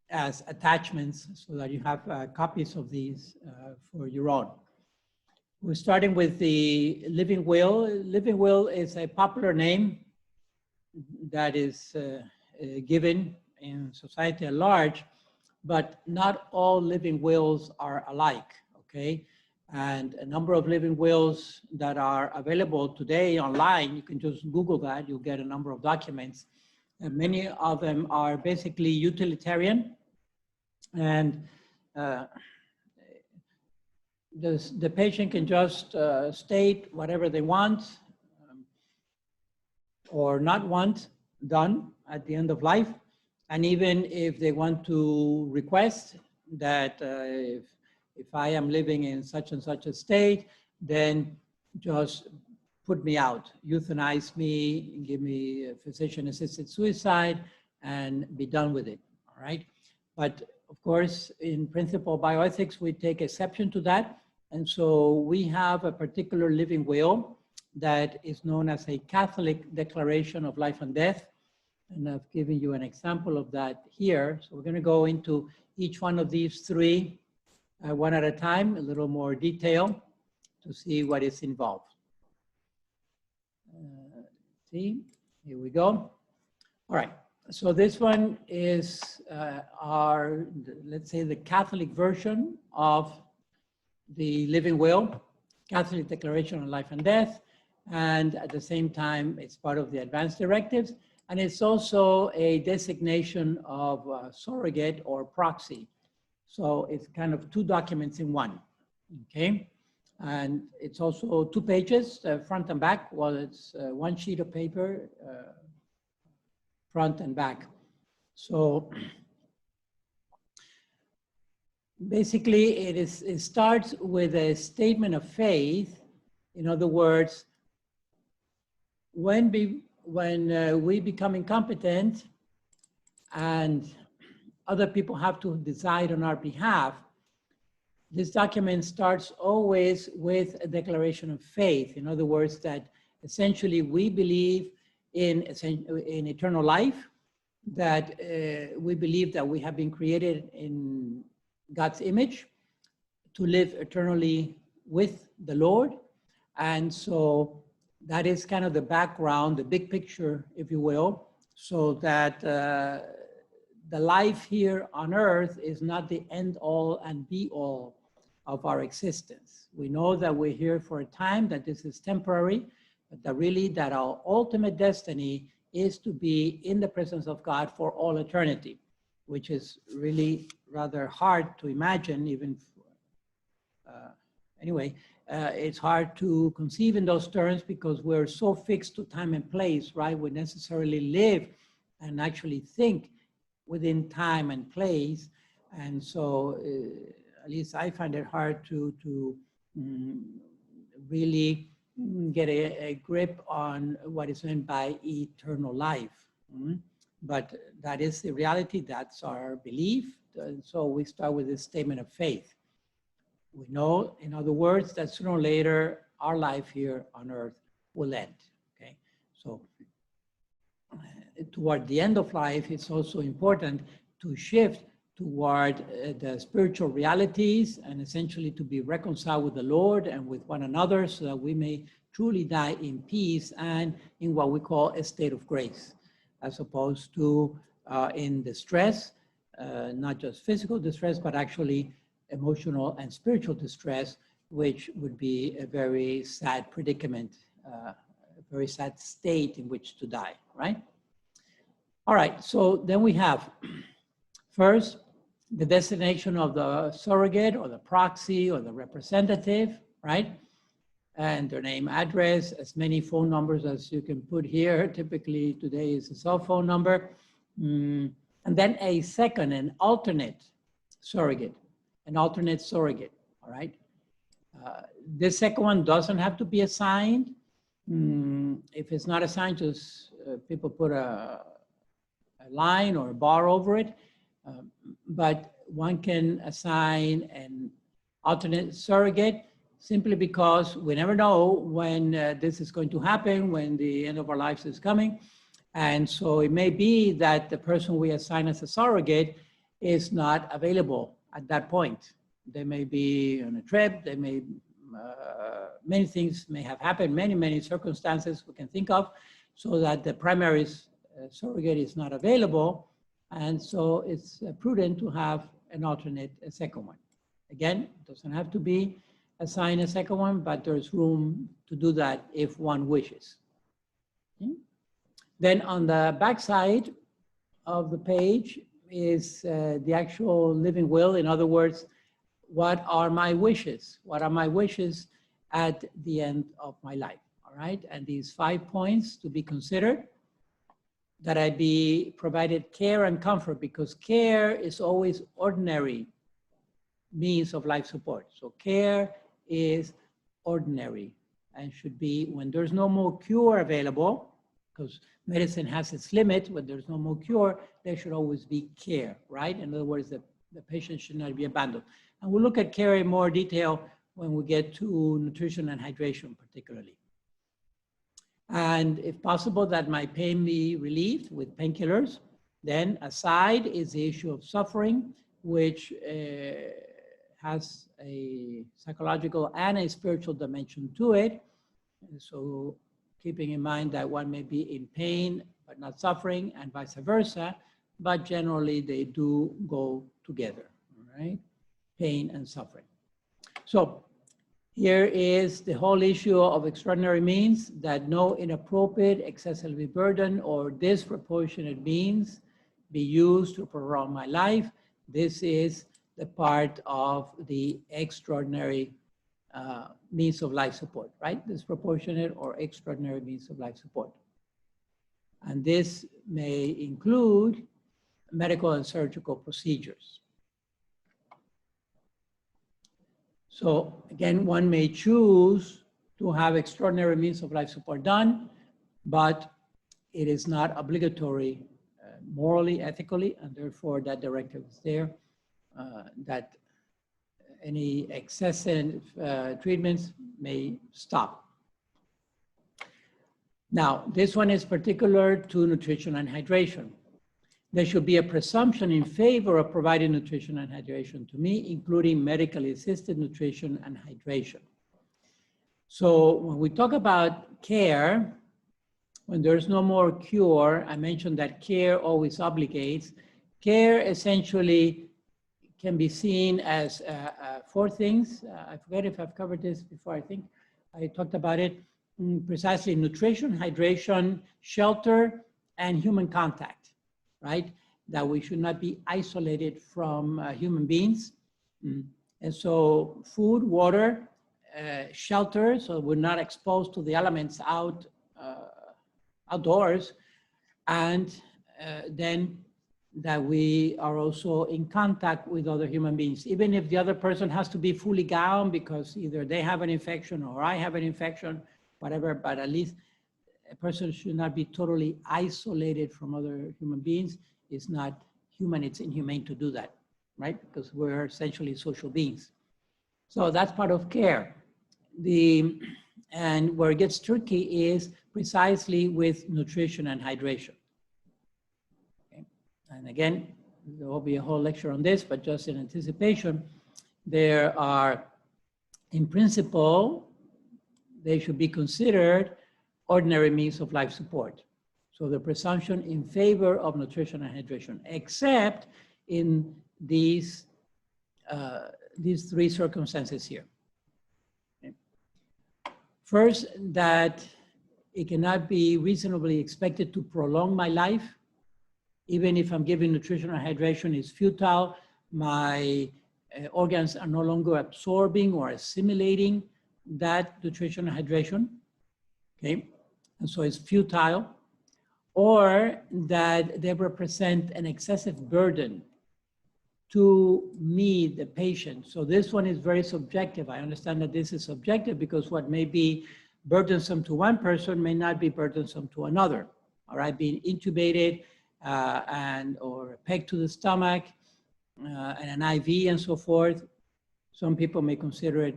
as attachments so that you have copies of these for your own. We're starting with the living will. Living will is a popular name that is given in society at large, but not all living wills are alike, okay? And a number of living wills that are available today online, you can just Google that, you'll get a number of documents. And many of them are basically utilitarian, and the patient can just state whatever they want or not want done at the end of life. And even if they want to request that if I am living in such and such a state, then just put me out, euthanize me, give me physician-assisted suicide, and be done with it, all right? But of course, in principle bioethics, we take exception to that. And so we have a particular living will that is known as a Catholic Declaration of Life and Death. And I've given you an example of that here. So we're going to go into each one of these 3 one at a time, a little more detail to see what is involved. See, here we go. All right. So this one is let's say, the Catholic version of the living will, Catholic Declaration on Life and Death. And at the same time, it's part of the advanced directives. And it's also a designation of surrogate or proxy. So it's kind of 2 documents in one, okay? And it's also 2 pages, front and back. Well, it's 1 sheet of paper, front and back. So basically, it starts with a statement of faith. In other words, when we become incompetent and other people have to decide on our behalf, this document starts always with a declaration of faith. In other words, that essentially we believe in eternal life, that we believe that we have been created in God's image to live eternally with the Lord. And so that is kind of the background, the big picture, if you will, so that the life here on earth is not the end all and be all of our existence. We know that we're here for a time, that this is temporary, but that our ultimate destiny is to be in the presence of God for all eternity, which is really rather hard to imagine, even anyway. It's hard to conceive in those terms because we're so fixed to time and place, right? We necessarily live and actually think within time and place. And so at least I find it hard to really get a grip on what is meant by eternal life. but that is the reality, that's our belief. And so we start with this statement of faith. We know, in other words, that sooner or later, our life here on earth will end, okay? So toward the end of life, it's also important to shift toward the spiritual realities and essentially to be reconciled with the Lord and with one another so that we may truly die in peace and in what we call a state of grace, as opposed to in distress, not just physical distress, but actually emotional and spiritual distress, which would be a very sad predicament, a very sad state in which to die, right? All right, so then we have first, the designation of the surrogate or the proxy or the representative, right? And their name, address, as many phone numbers as you can put here. Typically today is a cell phone number. And then a second, an alternate surrogate, all right? This second one doesn't have to be assigned. If it's not assigned, just people put a line or a bar over it. But one can assign an alternate surrogate simply because we never know when this is going to happen, when the end of our lives is coming. And so it may be that the person we assign as a surrogate is not available at that point. They may be on a trip, they may, many things may have happened, many circumstances we can think of, so that the primary surrogate is not available. And so it's prudent to have an alternate, a second one. Again, it doesn't have to be assigned a second one, but there's room to do that if one wishes. Okay. Then on the back side of the page is the actual living will. In other words, what are my wishes? What are my wishes at the end of my life? All right, and these 5 points to be considered: that I be provided care and comfort, because care is always ordinary means of life support. So care is ordinary and should be when there's no more cure available, because medicine has its limit. When there's no more cure, there should always be care, right? In other words, the patient should not be abandoned. And we'll look at care in more detail when we get to nutrition and hydration particularly. And if possible, that my pain be relieved with painkillers. Then aside is the issue of suffering, which has a psychological and a spiritual dimension to it. And so keeping in mind that one may be in pain, but not suffering, and vice versa, but generally they do go together, all right? Pain and suffering. So here is the whole issue of extraordinary means, that no inappropriate, excessively burdened, or disproportionate means be used to prolong my life. This is the part of the extraordinary means of life support, right? Disproportionate or extraordinary means of life support. And this may include medical and surgical procedures. So again, one may choose to have extraordinary means of life support done, but it is not obligatory morally, ethically, and therefore that directive is there, that any excessive treatments may stop. Now, this one is particular to nutrition and hydration. There should be a presumption in favor of providing nutrition and hydration to me, including medically assisted nutrition and hydration. So when we talk about care, when there's no more cure, I mentioned that care always obligates. Care essentially can be seen as 4 things. I forget if I've covered this before. I think I talked about it. Precisely nutrition, hydration, shelter, and human contact, right? That we should not be isolated from human beings. And so food, water, shelter, so we're not exposed to the elements outdoors, and then that we are also in contact with other human beings, even if the other person has to be fully gowned because either they have an infection or I have an infection, whatever, but at least a person should not be totally isolated from other human beings. It's not human, it's inhumane to do that, right? Because we're essentially social beings. So that's part of care. And where it gets tricky is precisely with nutrition and hydration. Okay. And again, there will be a whole lecture on this, but just in anticipation, there are, in principle, they should be considered ordinary means of life support. So the presumption in favor of nutrition and hydration, except in these three circumstances here. Okay. First, that it cannot be reasonably expected to prolong my life. Even if I'm giving nutrition or hydration, it's futile. My organs are no longer absorbing or assimilating that nutrition and hydration, okay? And so it's futile. Or that they represent an excessive burden to me, the patient. So this one is very subjective. I understand that this is subjective because what may be burdensome to one person may not be burdensome to another. All right, being intubated or pegged to the stomach and an IV and so forth. Some people may consider it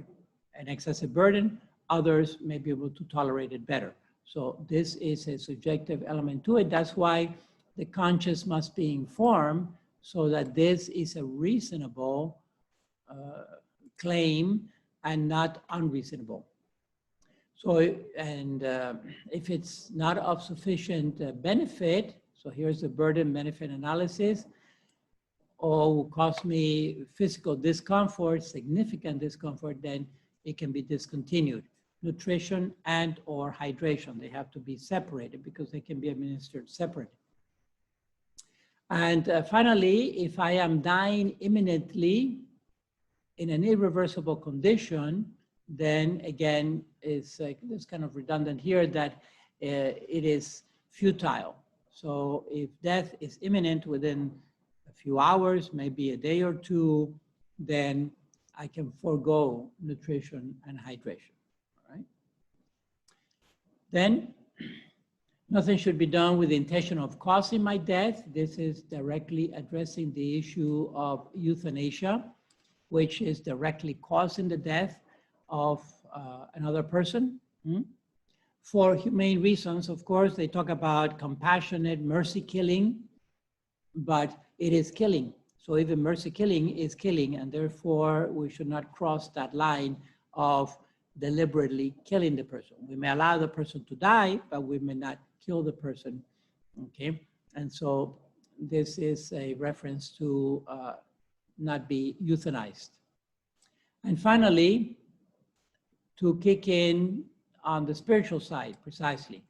an excessive burden. Others may be able to tolerate it better. So this is a subjective element to it. That's why the conscience must be informed so that this is a reasonable claim and not unreasonable. So, and if it's not of sufficient benefit, so here's the burden benefit analysis, or will cause me physical discomfort, significant discomfort, then it can be discontinued. Nutrition and or hydration, they have to be separated because they can be administered separately. And finally, if I am dying imminently in an irreversible condition, then again, it's kind of redundant here that it is futile. So if death is imminent within a few hours, maybe a day or two, then I can forego nutrition and hydration. All right. Then nothing should be done with the intention of causing my death. This is directly addressing the issue of euthanasia, which is directly causing the death of another person. For humane reasons, of course, they talk about compassionate mercy killing, but it is killing. So even mercy killing is killing, and therefore we should not cross that line of deliberately killing the person. We may allow the person to die, but we may not kill the person, okay? And so this is a reference to not be euthanized. And finally, to kick in on the spiritual side, precisely,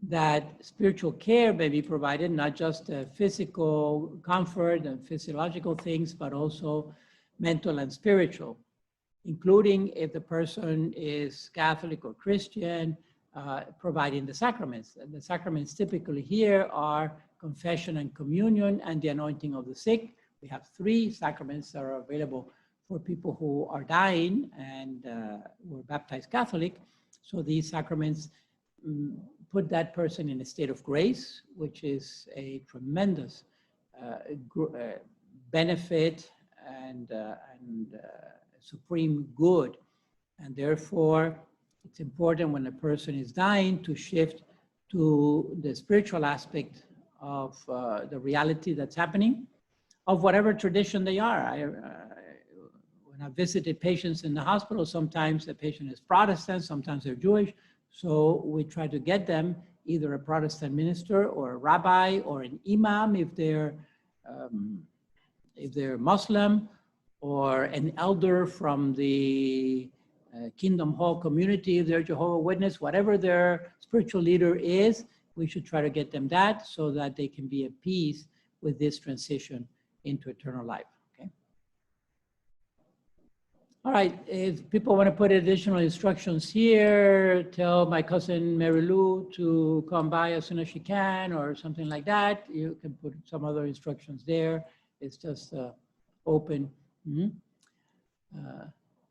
that spiritual care may be provided, not just physical comfort and physiological things, but also mental and spiritual, including if the person is Catholic or Christian, providing the sacraments. And the sacraments typically here are confession and communion and the anointing of the sick. We have 3 sacraments that are available for people who are dying and were baptized Catholic. So these sacraments put that person in a state of grace, which is a tremendous benefit and supreme good. And therefore, it's important when a person is dying to shift to the spiritual aspect of the reality that's happening, of whatever tradition they are. When I visited patients in the hospital, sometimes the patient is Protestant, sometimes they're Jewish. So we try to get them either a Protestant minister or a rabbi or an imam if they're Muslim, or an elder from the Kingdom Hall community if they're Jehovah's Witness. Whatever their spiritual leader is, we should try to get them that so that they can be at peace with this transition into eternal life. All right, if people want to put additional instructions here, tell my cousin Mary Lou to come by as soon as she can or something like that. You can put some other instructions there. It's just open.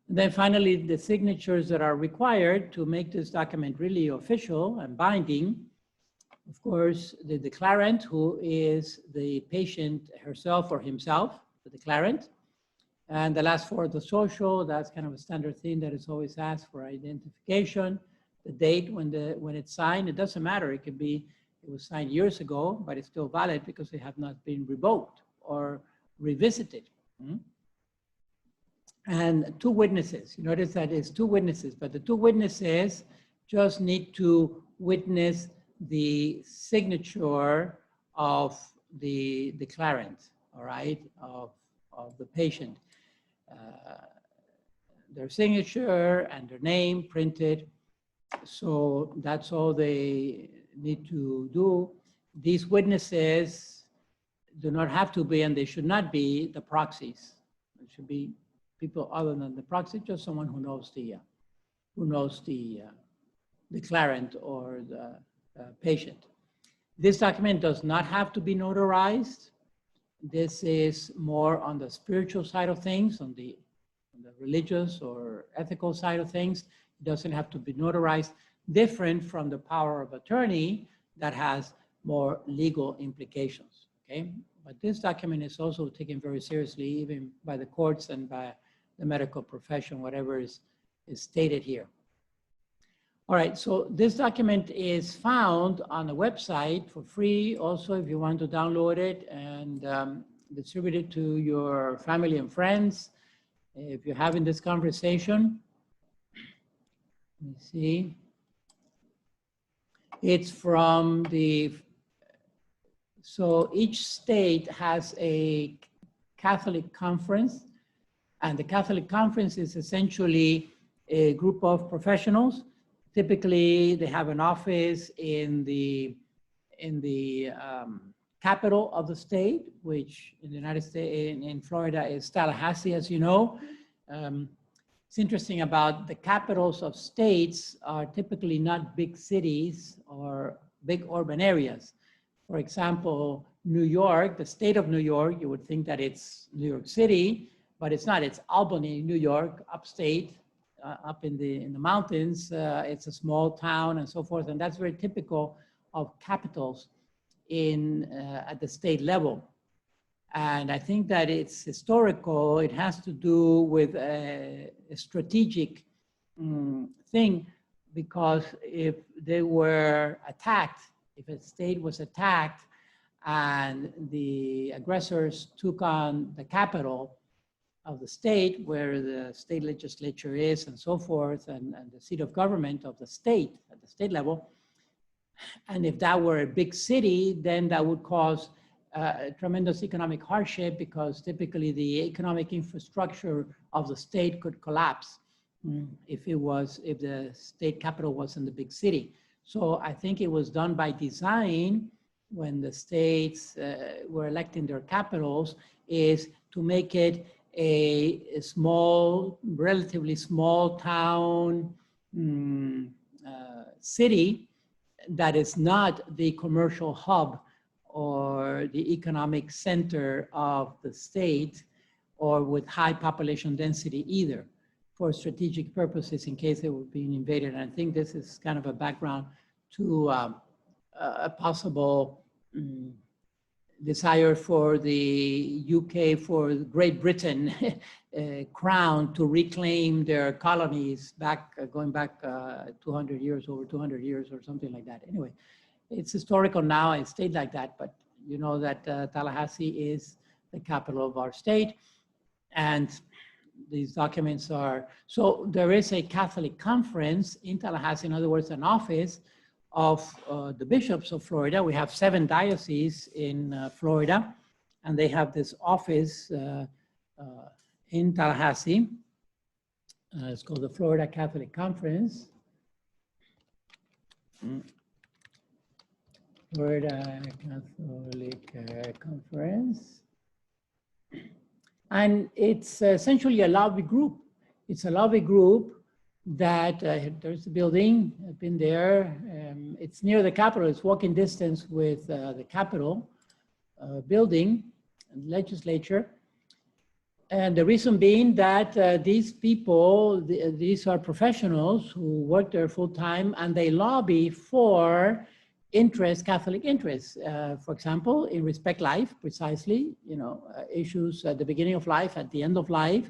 Then finally, the signatures that are required to make this document really official and binding Of course, the declarant, who is the patient herself or himself, the declarant. And the last four of the social, that's kind of a standard thing that is always asked for identification. The date when it's signed, it doesn't matter. It could be, it was signed years ago, but it's still valid because it have not been revoked or revisited. And two witnesses. You notice that it's two witnesses, but the two witnesses just need to witness the signature of the declarant, all right, of the patient. Their signature and their name printed. So that's all they need to do. These witnesses do not have to be, and they should not be, the proxies. It should be people other than the proxy, just someone who knows the declarant or the patient. This document does not have to be notarized. This is more on the spiritual side of things, on the religious or ethical side of things. It doesn't have to be notarized, different from the power of attorney that has more legal implications, okay? But this document is also taken very seriously, even by the courts and by the medical profession, whatever is stated here. All right, so this document is found on the website for free. Also, if you want to download it and distribute it to your family and friends, if you're having this conversation, let me see. It's from so each state has a Catholic conference, and the Catholic conference is essentially a group of professionals. Typically, they have an office in the capital of the state, which in the United States, in Florida, is Tallahassee, as you know. It's interesting about the capitals of states are typically not big cities or big urban areas. For example, New York, the state of New York, you would think that it's New York City, but it's not. It's Albany, New York, upstate, up in the mountains. It's a small town and so forth, and that's very typical of capitals at the state level. And I think that it's historical. It has to do with a strategic thing, because if they were attacked, if a state was attacked and the aggressors took on the capital of the state, where the state legislature is and so forth, and the seat of government of the state at the state level, and if that were a big city, then that would cause tremendous economic hardship, because typically the economic infrastructure of the state could collapse if the state capital was in the big city. So I think it was done by design when the states were electing their capitals, is to make it a small, relatively small town city that is not the commercial hub or the economic center of the state, or with high population density either, for strategic purposes in case they were being invaded. And I think this is kind of a background to a possible desire for the UK, for Great Britain crown to reclaim their colonies back, going back 200 years, over 200 years or something like that. Anyway, it's historical now, it stayed like that, but you know that Tallahassee is the capital of our state, and these documents are, so there is a Catholic conference in Tallahassee, in other words, an office of the bishops of Florida. We have 7 dioceses in Florida, and they have this office in Tallahassee. It's called the Florida Catholic Conference. Florida Catholic Conference. And it's essentially a lobby group. It's a lobby group that there's a building, I've been there. It's near the Capitol, it's walking distance with the Capitol building and legislature. And the reason being that these people, these are professionals who work there full time, and they lobby for interests, Catholic interests. For example, in Respect Life, precisely, issues at the beginning of life, at the end of life,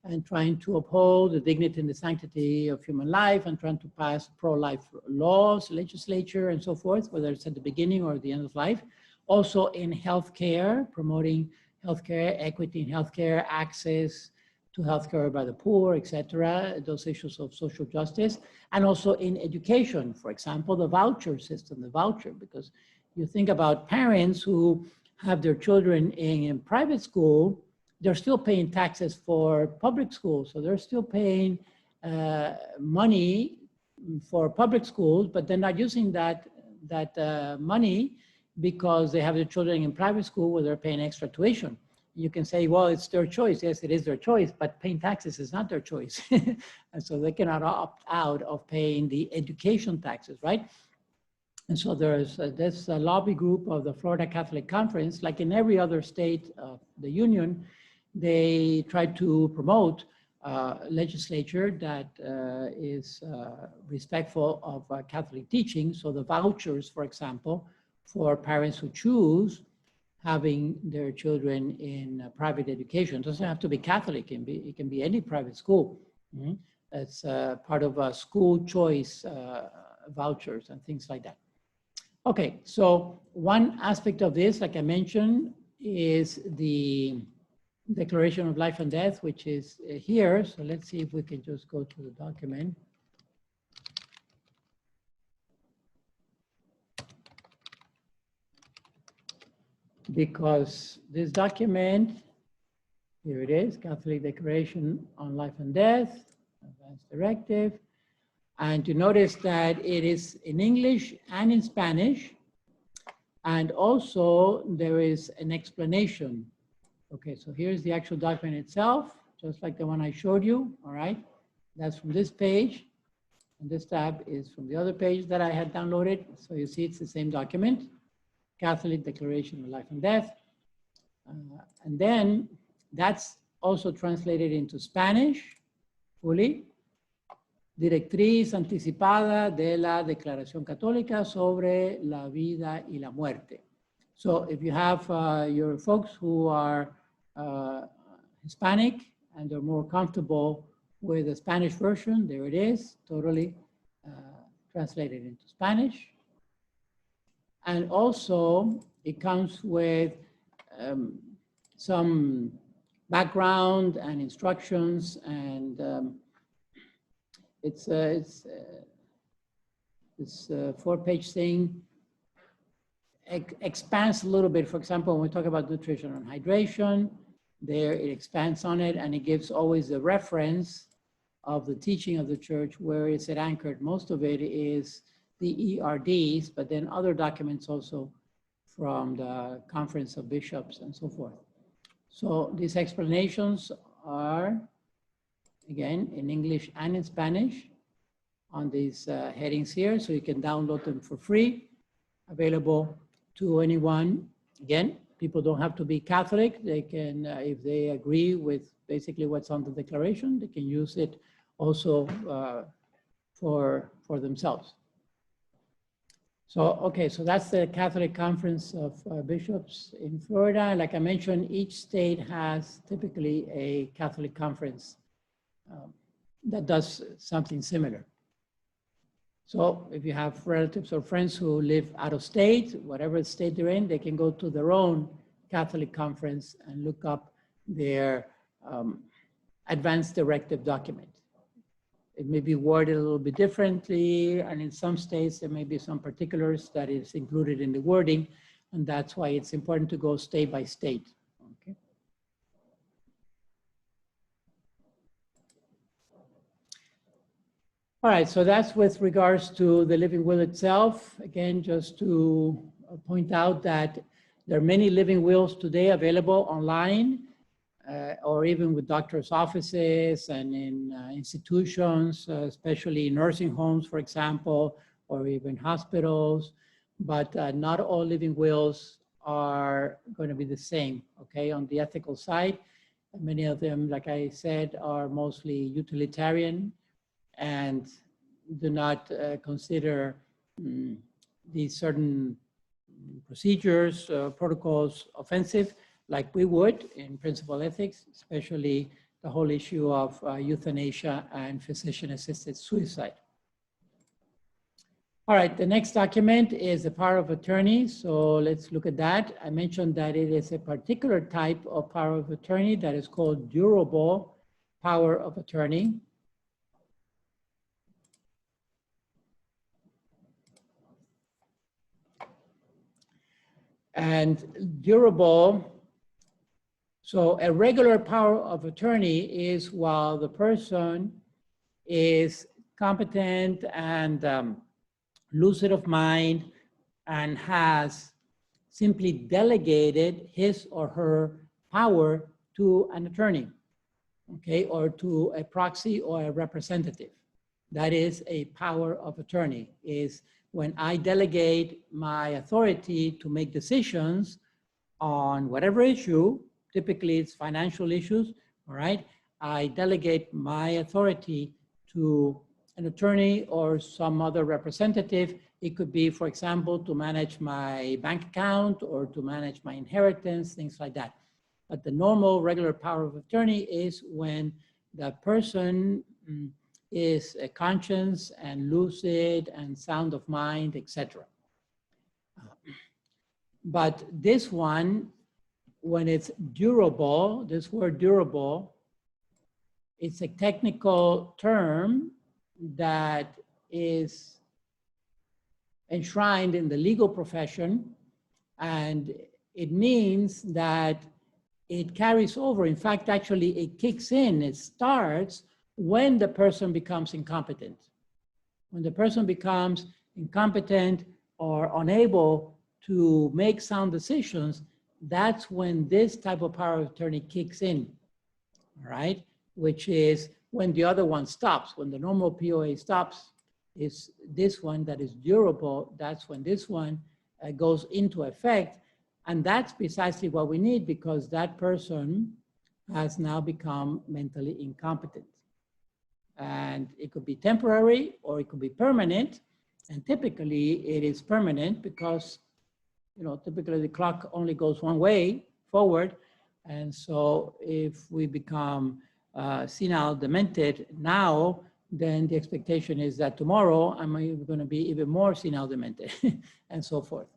and trying to uphold the dignity and the sanctity of human life, and trying to pass pro-life laws, legislature, and so forth, whether it's at the beginning or the end of life. Also in healthcare, promoting healthcare, equity in healthcare, access to healthcare by the poor, etc., those issues of social justice. And also in education, for example, the voucher system, because you think about parents who have their children in private school, they're still paying taxes for public schools. So they're still paying money for public schools, but they're not using that money because they have their children in private school where they're paying extra tuition. You can say, well, it's their choice. Yes, it is their choice, but paying taxes is not their choice. And so they cannot opt out of paying the education taxes, right? And so there's this lobby group of the Florida Catholic Conference, like in every other state of the Union, they try to promote legislature that is respectful of Catholic teaching. So the vouchers, for example, for parents who choose having their children in private education. It doesn't have to be Catholic, it can be any private school. That's part of a school choice vouchers and things like that. Okay, so one aspect of this, like I mentioned, is the Declaration of Life and Death, which is here. So let's see if we can just go to the document. Because this document, here it is, Catholic Declaration on Life and Death, Advanced Directive. And you notice that it is in English and in Spanish. And also there is an explanation. Okay, so here's the actual document itself, just like the one I showed you, all right? That's from this page. And this tab is from the other page that I had downloaded. So you see it's the same document. Catholic Declaration of Life and Death. And then that's also translated into Spanish, fully. Directriz anticipada de la Declaración Católica sobre la vida y la muerte. So if you have your folks who are Hispanic and they're more comfortable with the Spanish version, there it is, totally translated into Spanish. And also, it comes with some background and instructions, and it's this 4-page thing. Expands a little bit. For example, when we talk about nutrition and hydration, there it expands on it, and it gives always the reference of the teaching of the church. Where is it anchored? Most of it is the ERDs, but then other documents also from the Conference of Bishops and so forth. So these explanations are, again, in English and in Spanish on these headings here. So you can download them for free, available to anyone. Again, people don't have to be Catholic. They can, if they agree with basically what's on the declaration, they can use it also for themselves. So, okay, so that's the Catholic Conference of Bishops in Florida. Like I mentioned, each state has typically a Catholic conference that does something similar. So if you have relatives or friends who live out of state, whatever state they're in, they can go to their own Catholic conference and look up their advanced directive document. It may be worded a little bit differently, and in some states, there may be some particulars that is included in the wording, and that's why it's important to go state by state. Okay. All right, so that's with regards to the living will itself. Again, just to point out that there are many living wills today available online, or even with doctors' offices and in institutions, especially nursing homes, for example, or even hospitals. But not all living wills are going to be the same, okay? On the ethical side, many of them, like I said, are mostly utilitarian and do not consider these certain procedures, protocols offensive, like we would in principal ethics, especially the whole issue of euthanasia and physician-assisted suicide. All right, the next document is the power of attorney. So let's look at that. I mentioned that it is a particular type of power of attorney that is called durable power of attorney. And durable, so a regular power of attorney is while the person is competent and lucid of mind and has simply delegated his or her power to an attorney, okay, or to a proxy or a representative. That is a power of attorney, is when I delegate my authority to make decisions on whatever issue, typically it's financial issues, all right? I delegate my authority to an attorney or some other representative. It could be, for example, to manage my bank account or to manage my inheritance, things like that. But the normal regular power of attorney is when the person is a conscious and lucid and sound of mind, etc. But this one, when it's durable, this word durable, it's a technical term that is enshrined in the legal profession, and it means that it carries over. In fact, actually it kicks in, it starts when the person becomes incompetent. When the person becomes incompetent or unable to make sound decisions, that's when this type of power of attorney kicks in, all right? Which is when the other one stops. When the normal POA stops, is this one that is durable, that's when this one goes into effect. And that's precisely what we need, because that person has now become mentally incompetent. And it could be temporary or it could be permanent. And typically it is permanent because, you know, typically the clock only goes one way forward. And so if we become senile demented now, then the expectation is that tomorrow I'm going to be even more senile demented and so forth.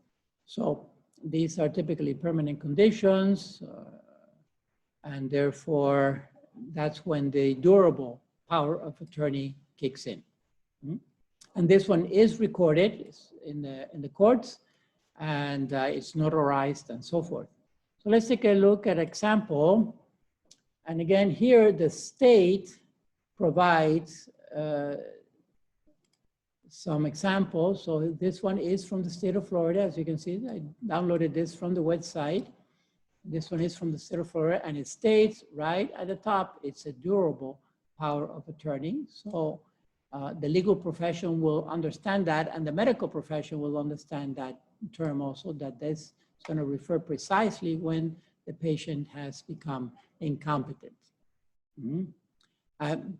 So these are typically permanent conditions, and therefore that's when the durable power of attorney kicks in. And this one is recorded in the courts, and it's notarized and so forth. So let's take a look at an example. And again, here the state provides some examples. So this one is from the state of Florida. As you can see, I downloaded this from the website. This one is from the state of Florida, and it states right at the top, it's a durable power of attorney. So the legal profession will understand that, and the medical profession will understand that term also, that this is going to refer precisely when the patient has become incompetent.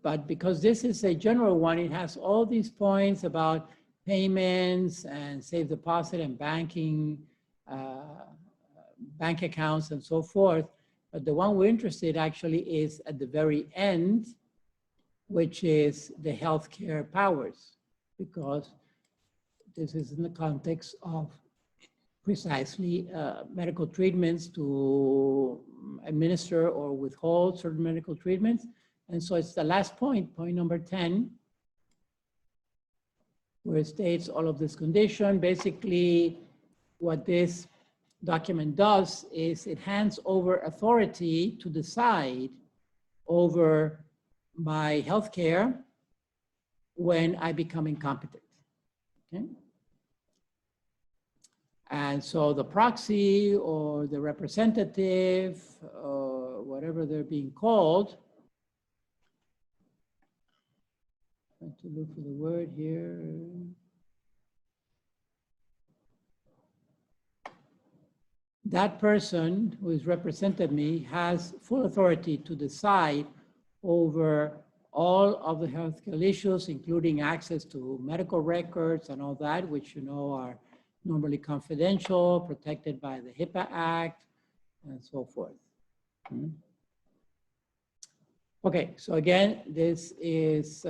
But because this is a general one, it has all these points about payments and safe deposit and banking, bank accounts and so forth. But the one we're interested actually is at the very end, which is the healthcare powers, because this is in the context of precisely medical treatments to administer or withhold certain medical treatments. And so it's the last point, point number 10, where it states all of this condition. Basically, what this document does is it hands over authority to decide over my healthcare when I become incompetent. Okay? And so the proxy or the representative or whatever they're being called, I have to look for the word here. That person who has represented me has full authority to decide over all of the healthcare issues, including access to medical records and all that, which you know are normally confidential, protected by the HIPAA Act, and so forth. Okay, so again, this is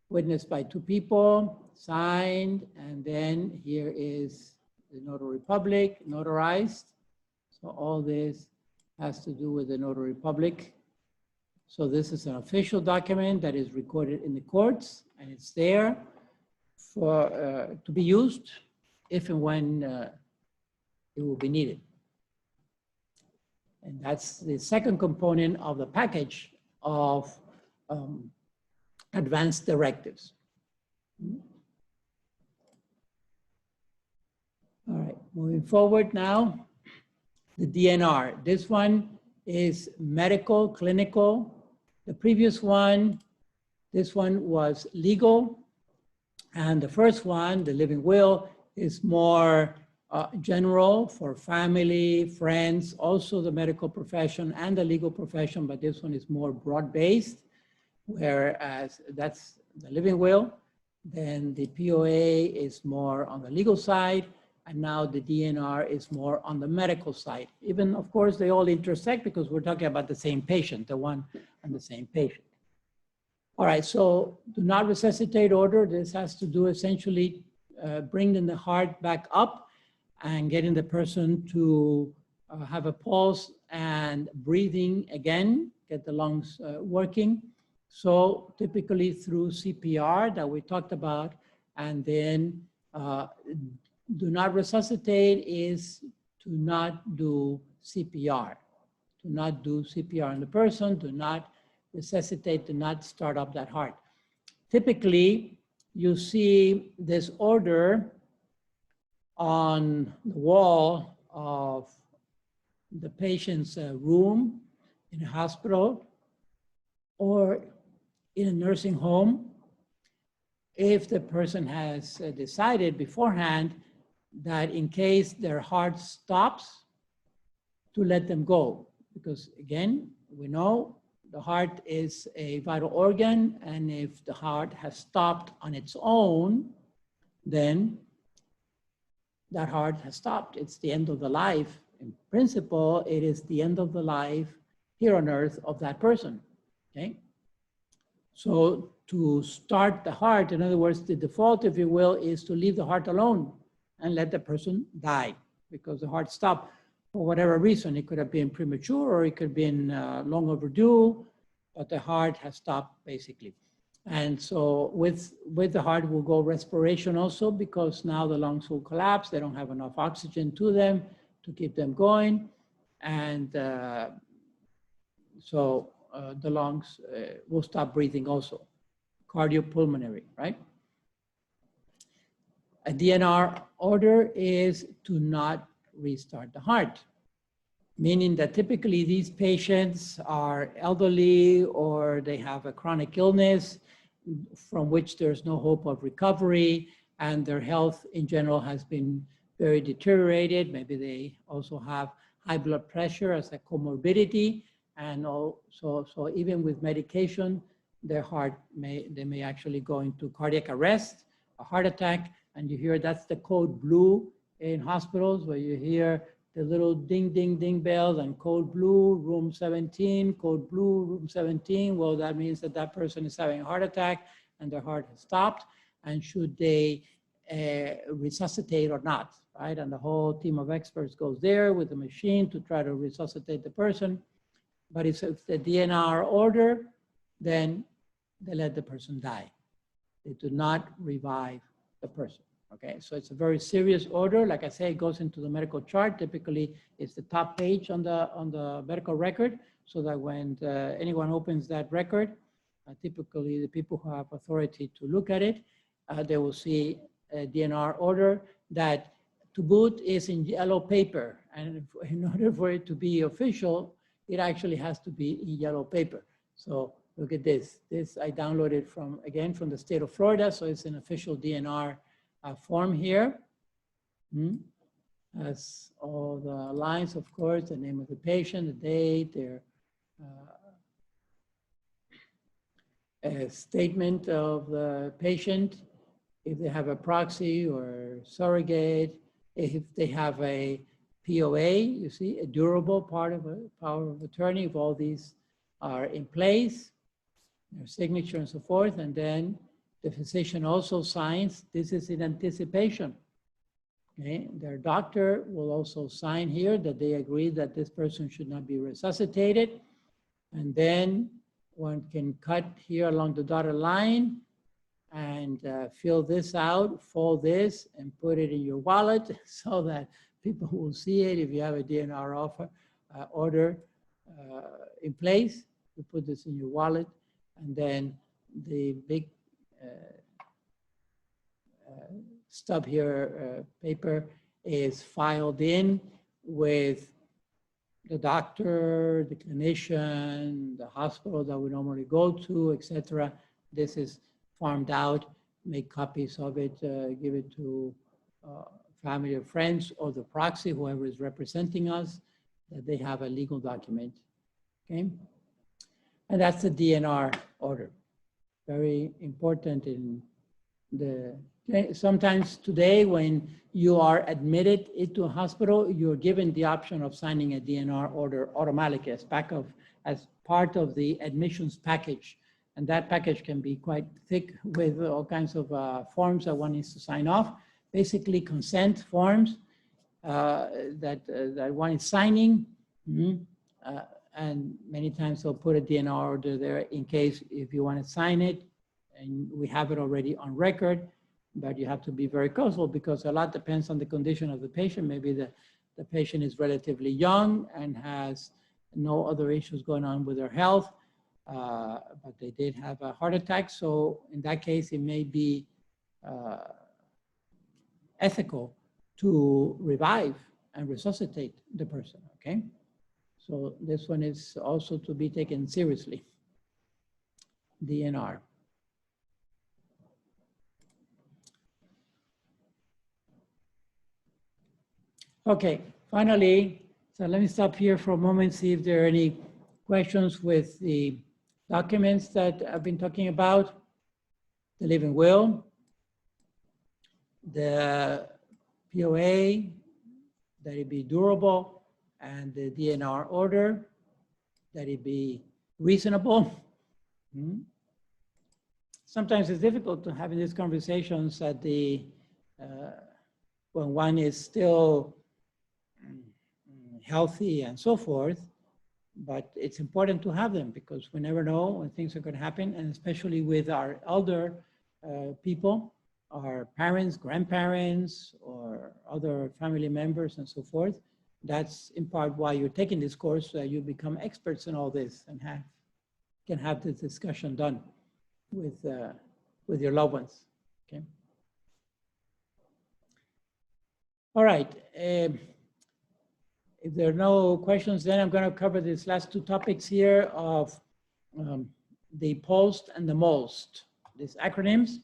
witnessed by two people, signed, and then here is the notary public, notarized. So all this has to do with the notary public. So this is an official document that is recorded in the courts, and it's there for to be used if and when it will be needed. And that's the second component of the package of advanced directives. All right, moving forward now, the DNR. This one is medical, clinical. The previous one, this one was legal. And the first one, the living will, is more general for family, friends, also the medical profession and the legal profession, but this one is more broad-based, whereas that's the living will. Then the POA is more on the legal side, and now the DNR is more on the medical side. Even, of course, they all intersect because we're talking about the same patient, the one and the same patient. All right, so do not resuscitate order. This has to do essentially bringing the heart back up and getting the person to have a pulse and breathing again, get the lungs working. So typically through CPR that we talked about, and then do not resuscitate is to not do CPR. Do not do CPR on the person, do not resuscitate, do not start up that heart. Typically, you see this order on the wall of the patient's room in a hospital or in a nursing home if the person has decided beforehand that in case their heart stops, to let them go. Because again, we know the heart is a vital organ, and if the heart has stopped on its own, then that heart has stopped. It's the end of the life. In principle, it is the end of the life here on earth of that person, okay? So to start the heart, in other words, the default, if you will, is to leave the heart alone and let the person die because the heart stopped for whatever reason. It could have been premature or it could have been long overdue, but the heart has stopped basically. And so with the heart will go respiration also, because now the lungs will collapse. They don't have enough oxygen to them to keep them going. And so the lungs will stop breathing also. Cardiopulmonary, right? A DNR order is to not restart the heart, meaning that typically these patients are elderly or they have a chronic illness from which there's no hope of recovery, and their health in general has been very deteriorated. Maybe they also have high blood pressure as a comorbidity, and also, so even with medication, their heart they may actually go into cardiac arrest, a heart attack, and you hear that's the code blue in hospitals where you hear the little ding, ding, ding bells and code blue, room 17, code blue, room 17. Well, that means that that person is having a heart attack and their heart has stopped, and should they resuscitate or not, right? And the whole team of experts goes there with the machine to try to resuscitate the person. But if the DNR order, then they let the person die. They do not revive the person. Okay, so it's a very serious order. Like I say, it goes into the medical chart. Typically, it's the top page on the medical record, so that when anyone opens that record, typically the people who have authority to look at it, they will see a DNR order that to boot is in yellow paper. And in order for it to be official, it actually has to be in yellow paper. So look at this. This I downloaded from, again, from the state of Florida. So it's an official DNR form here. Has all the lines, of course, the name of the patient, the date, their statement of the patient, if they have a proxy or surrogate, if they have a POA, you see, a durable part of a power of attorney, if all these are in place, their signature and so forth, and then the physician also signs, this is in anticipation. Okay, their doctor will also sign here that they agree that this person should not be resuscitated. And then one can cut here along the dotted line and fill this out, fold this, and put it in your wallet so that people will see it. If you have a DNR order in place, you put this in your wallet, and then the big stub here, paper, is filed in with the doctor, the clinician, the hospital that we normally go to, etc. This is farmed out, make copies of it, give it to family or friends or the proxy, whoever is representing us, that they have a legal document, okay? And that's the DNR order. Very important in the, sometimes today when you are admitted into a hospital, you're given the option of signing a DNR order automatically as part of the admissions package. And that package can be quite thick with all kinds of forms that one needs to sign off. Basically consent forms that one is signing. And many times they'll put a DNR order there in case if you want to sign it, and we have it already on record, but you have to be very careful because a lot depends on the condition of the patient. Maybe the patient is relatively young and has no other issues going on with their health, but they did have a heart attack. So in that case, it may be ethical to revive and resuscitate the person, okay? So this one is also to be taken seriously, DNR. Okay, finally, so let me stop here for a moment, see if there are any questions with the documents that I've been talking about. The living will, the POA, that it be durable, and the DNR order, that it be reasonable. Sometimes it's difficult to have these conversations at the, when one is still healthy and so forth, but it's important to have them because we never know when things are going to happen, and especially with our elder people, our parents, grandparents, or other family members and so forth. That's in part why you're taking this course, so that you become experts in all this and can have this discussion done with your loved ones, okay? All right. If there are no questions, then I'm going to cover these last two topics here of the POST and the MOST, these acronyms.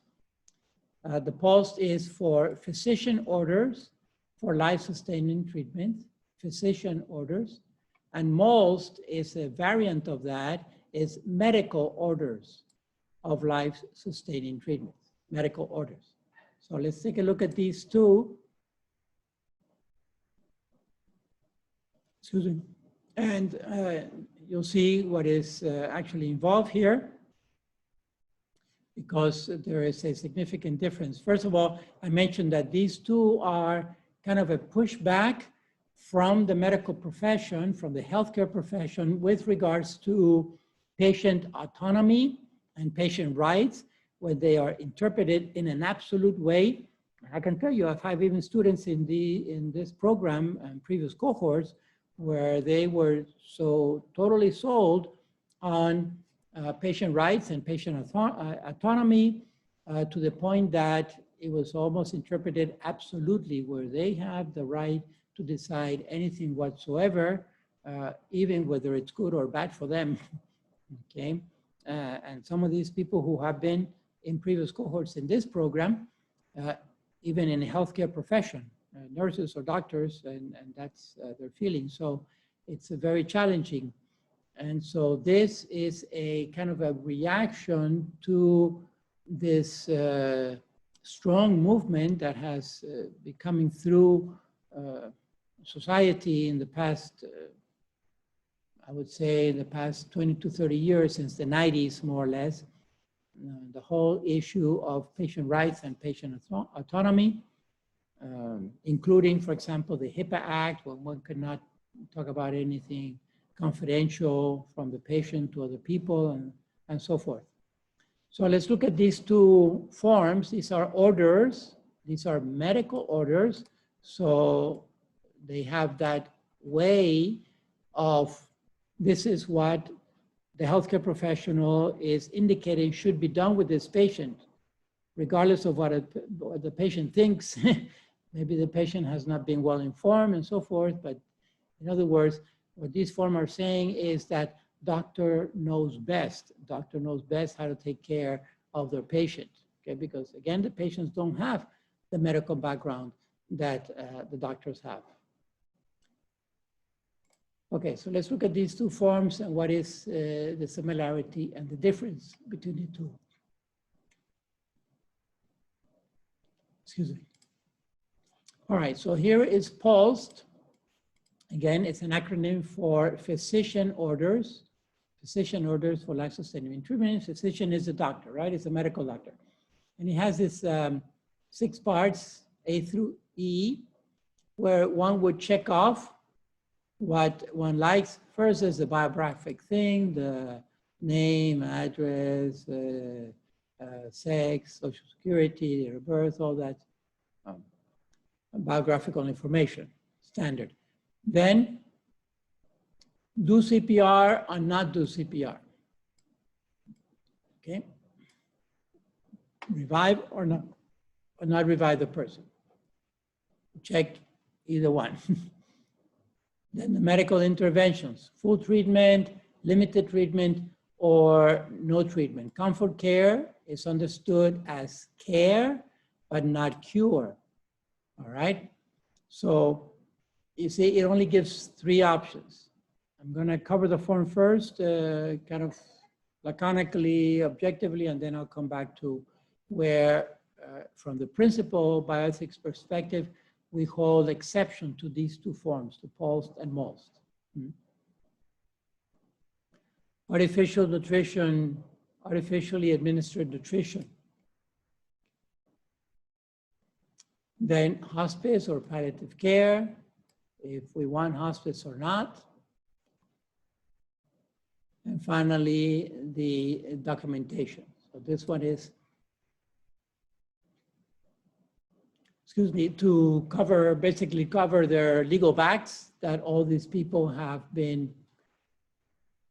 The POST is for physician orders for life-sustaining treatment, physician orders, and MOST is a variant of that, is medical orders of life-sustaining treatment, medical orders. So let's take a look at these two. Excuse me. And you'll see what is actually involved here, because there is a significant difference. First of all, I mentioned that these two are kind of a pushback from the medical profession, from the healthcare profession, with regards to patient autonomy and patient rights, when they are interpreted in an absolute way. I can tell you, I have even students in this program and previous cohorts where they were so totally sold on patient rights and patient autonomy to the point that it was almost interpreted absolutely, where they have the right to decide anything whatsoever, even whether it's good or bad for them, okay? And some of these people who have been in previous cohorts in this program, even in the healthcare profession, nurses or doctors, and that's their feeling. So it's very challenging. And so this is a kind of a reaction to this strong movement that has been coming through society in the past, I would say in the past 20 to 30 years, since the 90s, more or less, the whole issue of patient rights and patient autonomy, including, for example, the HIPAA Act, when one could not talk about anything confidential from the patient to other people, and so forth. So let's look at these two forms. These are orders. These are medical orders. So they have that way of, this is what the healthcare professional is indicating should be done with this patient, regardless of what the patient thinks. Maybe the patient has not been well informed and so forth. But in other words, what these forms are saying is that doctor knows best. Doctor knows best how to take care of their patient, okay? Because again, the patients don't have the medical background that the doctors have. Okay, so let's look at these two forms and what is the similarity and the difference between the two. Excuse me. All right, so here is PULSED. Again, it's an acronym for physician orders. Physician orders for life-sustaining treatment. Physician is a doctor, right? It's a medical doctor. And he has this 6 parts, A through E, where one would check off what one likes. First is the biographic thing, the name, address, sex, social security, date of birth, all that biographical information, standard. Then do CPR or not do CPR. Okay. Revive or not revive the person. Check either one. Then the medical interventions, full treatment, limited treatment, or no treatment. Comfort care is understood as care, but not cure. All right. So you see, it only gives 3 options. I'm going to cover the form first, kind of laconically, objectively, and then I'll come back to where, from the principal bioethics perspective, we hold exception to these 2 forms, the PULSED and MOLST. Artificial nutrition, artificially administered nutrition. Then hospice or palliative care, if we want hospice or not. And finally, the documentation. So this one is, excuse me, to cover, basically cover their legal backs that all these people have been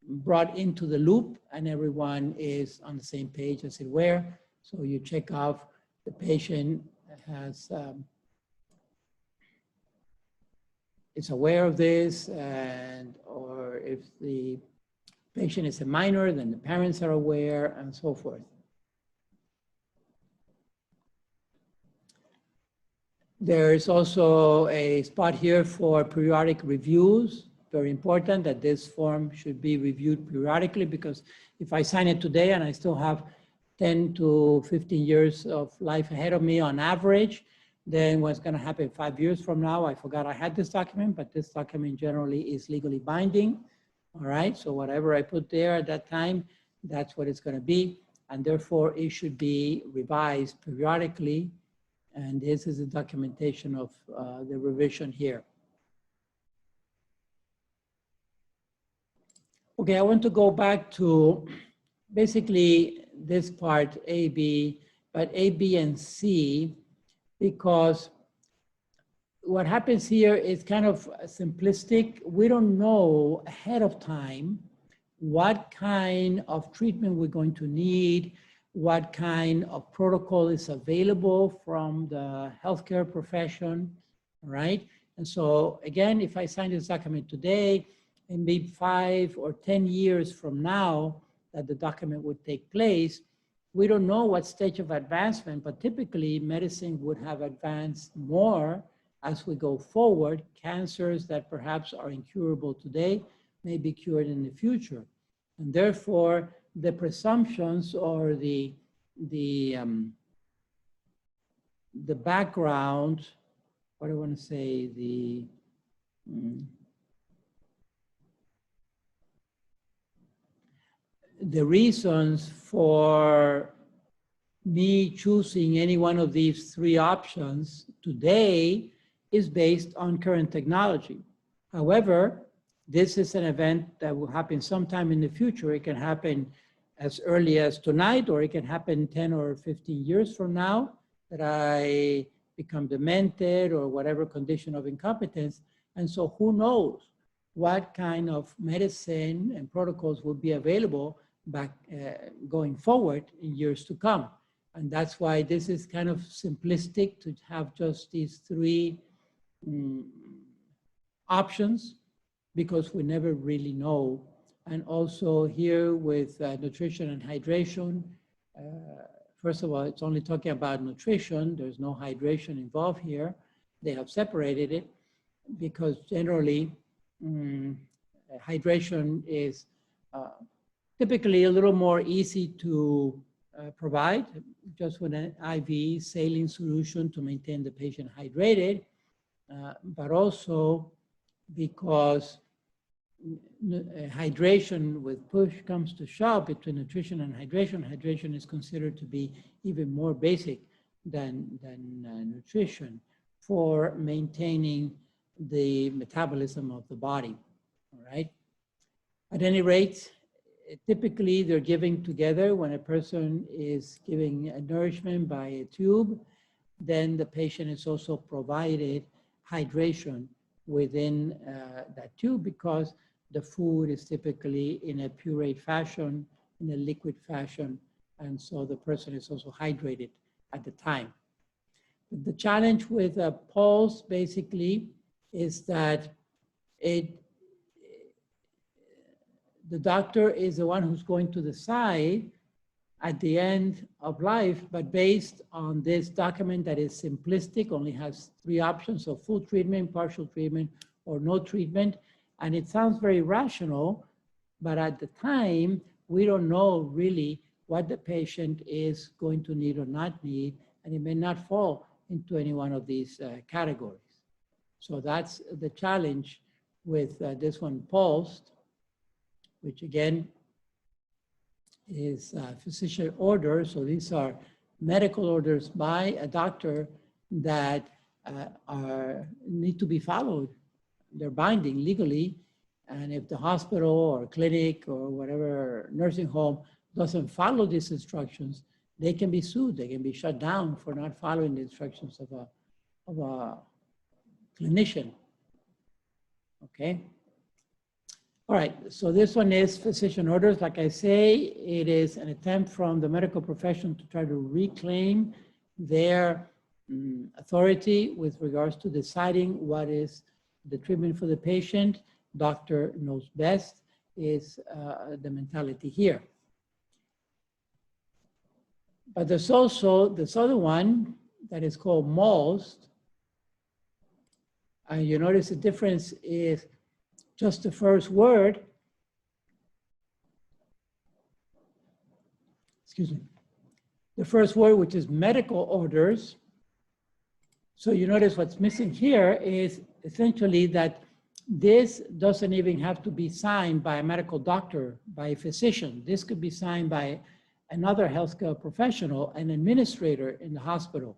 brought into the loop and everyone is on the same page as it were. So you check off the patient has, is aware of this, and or if the patient is a minor, then the parents are aware, and so forth. There is also a spot here for periodic reviews. Very important that this form should be reviewed periodically, because if I sign it today and I still have 10 to 15 years of life ahead of me on average, then what's going to happen 5 years from now? I forgot I had this document, but this document generally is legally binding. All right, so whatever I put there at that time, that's what it's going to be. And therefore, it should be revised periodically. And this is the documentation of the revision here. Okay, I want to go back to basically this part, A, B, but A, B, and C, because what happens here is kind of simplistic. We don't know ahead of time what kind of treatment we're going to need, what kind of protocol is available from the healthcare profession, right? And so again, if I sign this document today, and maybe 5 or 10 years from now that the document would take place, we don't know what stage of advancement, but typically medicine would have advanced more as we go forward. Cancers that perhaps are incurable today may be cured in the future. And therefore, the presumptions or the the background, what do I want to say, the reasons for me choosing any one of these three options today is based on current technology. However, this is an event that will happen sometime in the future. It can happen as early as tonight, or it can happen 10 or 15 years from now, that I become demented or whatever condition of incompetence. And so who knows what kind of medicine and protocols will be available back going forward in years to come. And that's why this is kind of simplistic to have just these three options, because we never really know. And also here with nutrition and hydration, first of all, it's only talking about nutrition. There's no hydration involved here. They have separated it because generally hydration is typically a little more easy to provide, just with an IV saline solution to maintain the patient hydrated, but also because hydration, with push comes to shove between nutrition and hydration. Hydration is considered to be even more basic than nutrition for maintaining the metabolism of the body, all right? At any rate, typically they're giving together. When a person is giving a nourishment by a tube, then the patient is also provided hydration within that tube, because the food is typically in a pureed fashion, in a liquid fashion, and so the person is also hydrated at the time. The challenge with a pulse basically is that the doctor is the one who's going to decide at the end of life, but based on this document that is simplistic, only has three options of full treatment, partial treatment, or no treatment. And it sounds very rational, but at the time, we don't know really what the patient is going to need or not need, and it may not fall into any one of these categories. So that's the challenge with this one, pulsed, which again is physician orders. So these are medical orders by a doctor that need to be followed. They're binding legally. And if the hospital or clinic or whatever nursing home doesn't follow these instructions, they can be sued. They can be shut down for not following the instructions of a clinician. Okay. All right, so this one is physician orders. Like I say, it is an attempt from the medical profession to try to reclaim their authority with regards to deciding what is the treatment for the patient. Doctor knows best is the mentality here. But there's also this other one that is called most. And you notice the difference is just the first word, excuse me, the first word, which is medical orders. So you notice what's missing here is essentially that this doesn't even have to be signed by a medical doctor, by a physician. This could be signed by another healthcare professional, an administrator in the hospital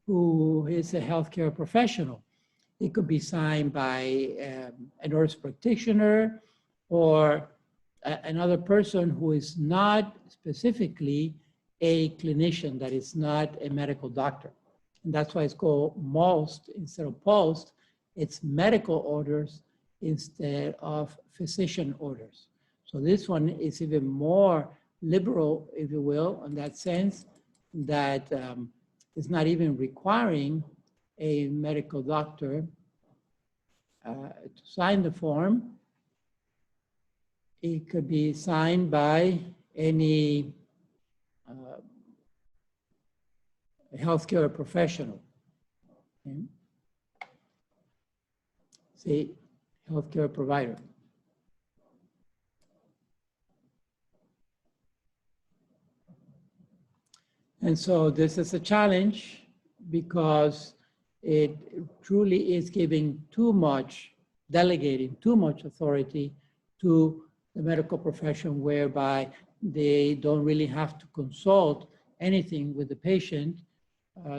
who is a healthcare professional. It could be signed by a nurse practitioner or another person who is not specifically a clinician, that is not a medical doctor. And that's why it's called most instead of post. It's medical orders instead of physician orders. So this one is even more liberal, if you will, in that sense, that it's not even requiring a medical doctor to sign the form. It could be signed by any healthcare professional. Okay. Say, healthcare provider. And so this is a challenge because it truly is giving too much, delegating too much authority to the medical profession, whereby they don't really have to consult anything with the patient.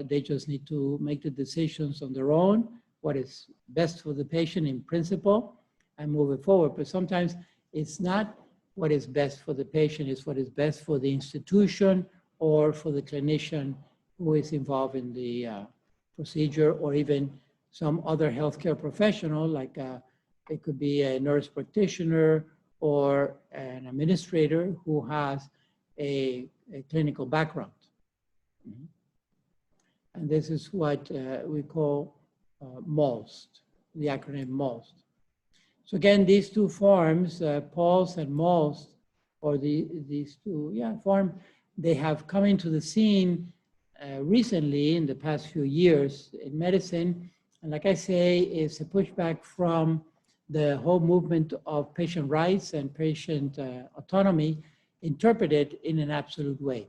They just need to make the decisions on their own, what is best for the patient in principle, and move it forward. But sometimes it's not what is best for the patient, it's what is best for the institution or for the clinician who is involved in the procedure, or even some other healthcare professional, like it could be a nurse practitioner or an administrator who has a clinical background. And this is what we call MOST, the acronym MOST. So again, these two forms, PULSE and MOST, or these two forms, they have come into the scene recently in the past few years in medicine. And like I say, it's a pushback from the whole movement of patient rights and patient autonomy interpreted in an absolute way,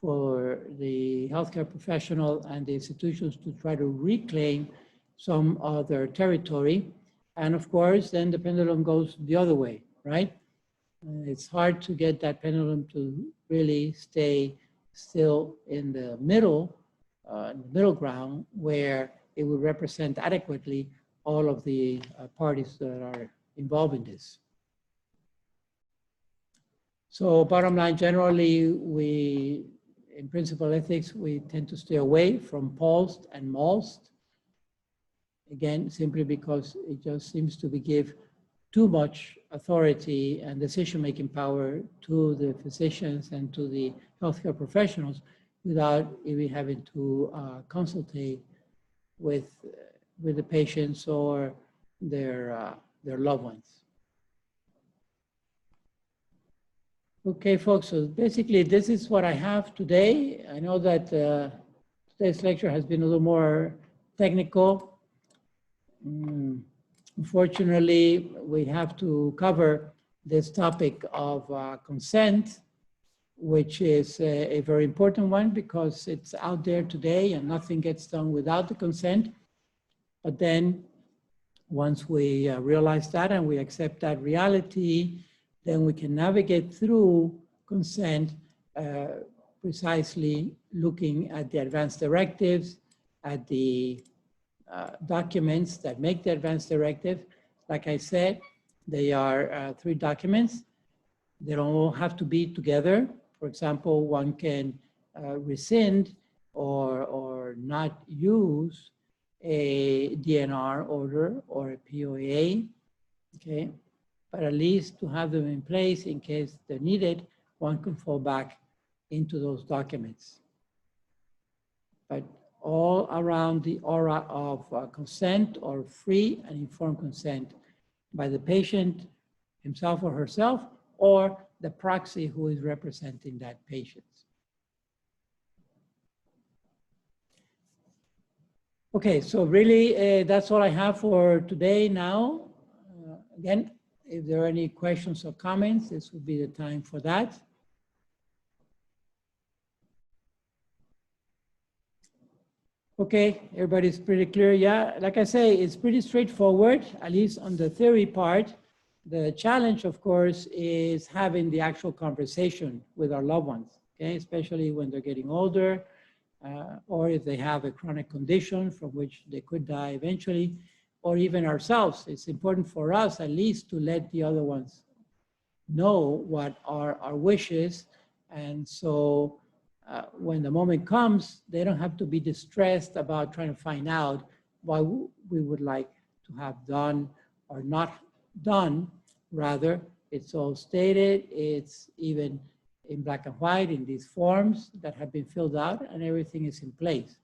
for the healthcare professional and the institutions to try to reclaim some of their territory. And of course, then the pendulum goes the other way, right? It's hard to get that pendulum to really stay still in the middle ground, where it would represent adequately all of the parties that are involved in this. So bottom line, generally, we, in principal ethics, we tend to stay away from PULSE and MOST. Again, simply because it just seems to give too much authority and decision-making power to the physicians and to the healthcare professionals without even having to consultate with the patients or their loved ones. Okay, folks, so basically this is what I have today. I know that today's lecture has been a little more technical. Unfortunately, we have to cover this topic of consent, which is a very important one because it's out there today and nothing gets done without the consent. But then once we realize that and we accept that reality, then we can navigate through consent precisely looking at the advanced directives, at the documents that make the advanced directive. Like I said, they are 3 documents. They don't all have to be together. For example, one can rescind or not use a DNR order or a POA, okay? But at least to have them in place in case they're needed, one can fall back into those documents. But all around the aura of consent or free and informed consent by the patient himself or herself or the proxy who is representing that patient. Okay, so really that's all I have for today now. Again, if there are any questions or comments, this would be the time for that. Okay, everybody's pretty clear. Yeah, like I say, it's pretty straightforward, at least on the theory part. The challenge, of course, is having the actual conversation with our loved ones, okay, especially when they're getting older, or if they have a chronic condition from which they could die eventually, or even ourselves. It's important for us at least to let the other ones know what are our wishes. And so when the moment comes, they don't have to be distressed about trying to find out what we would like to have done or not done. Rather, it's all stated, it's even in black and white in these forms that have been filled out, and everything is in place.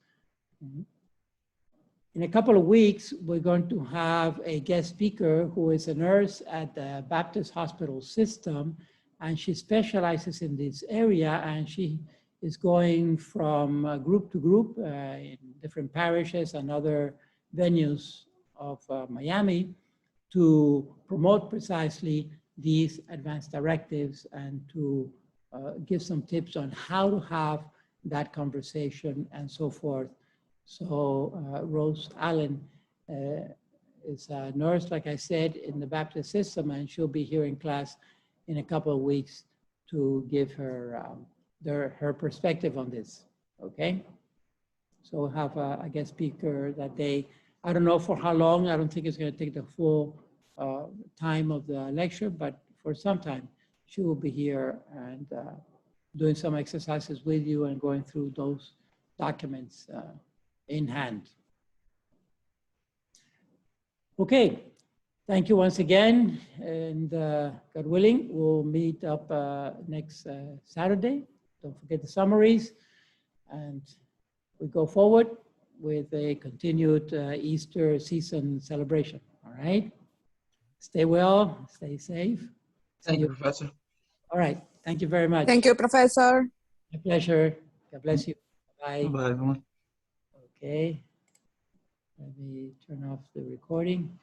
In a couple of weeks, we're going to have a guest speaker who is a nurse at the Baptist Hospital System, and she specializes in this area, and she is going from group to group in different parishes and other venues of Miami to promote precisely these advanced directives and to give some tips on how to have that conversation and so forth So Rose Allen is a nurse, like I said, in the Baptist system, and she'll be here in class in a couple of weeks to give her her perspective on this, okay? So we'll have a guest speaker that day. I don't know for how long. I don't think it's going to take the full time of the lecture, but for some time, she will be here and doing some exercises with you and going through those documents in hand. Okay, thank you once again. And God willing, we'll meet up next Saturday. Don't forget the summaries. And we go forward with a continued Easter season celebration. All right. Stay well, stay safe. Thank you, Professor. All right. Thank you very much. Thank you, Professor. My pleasure. God bless you. Bye. Bye, everyone. Okay. Let me turn off the recording.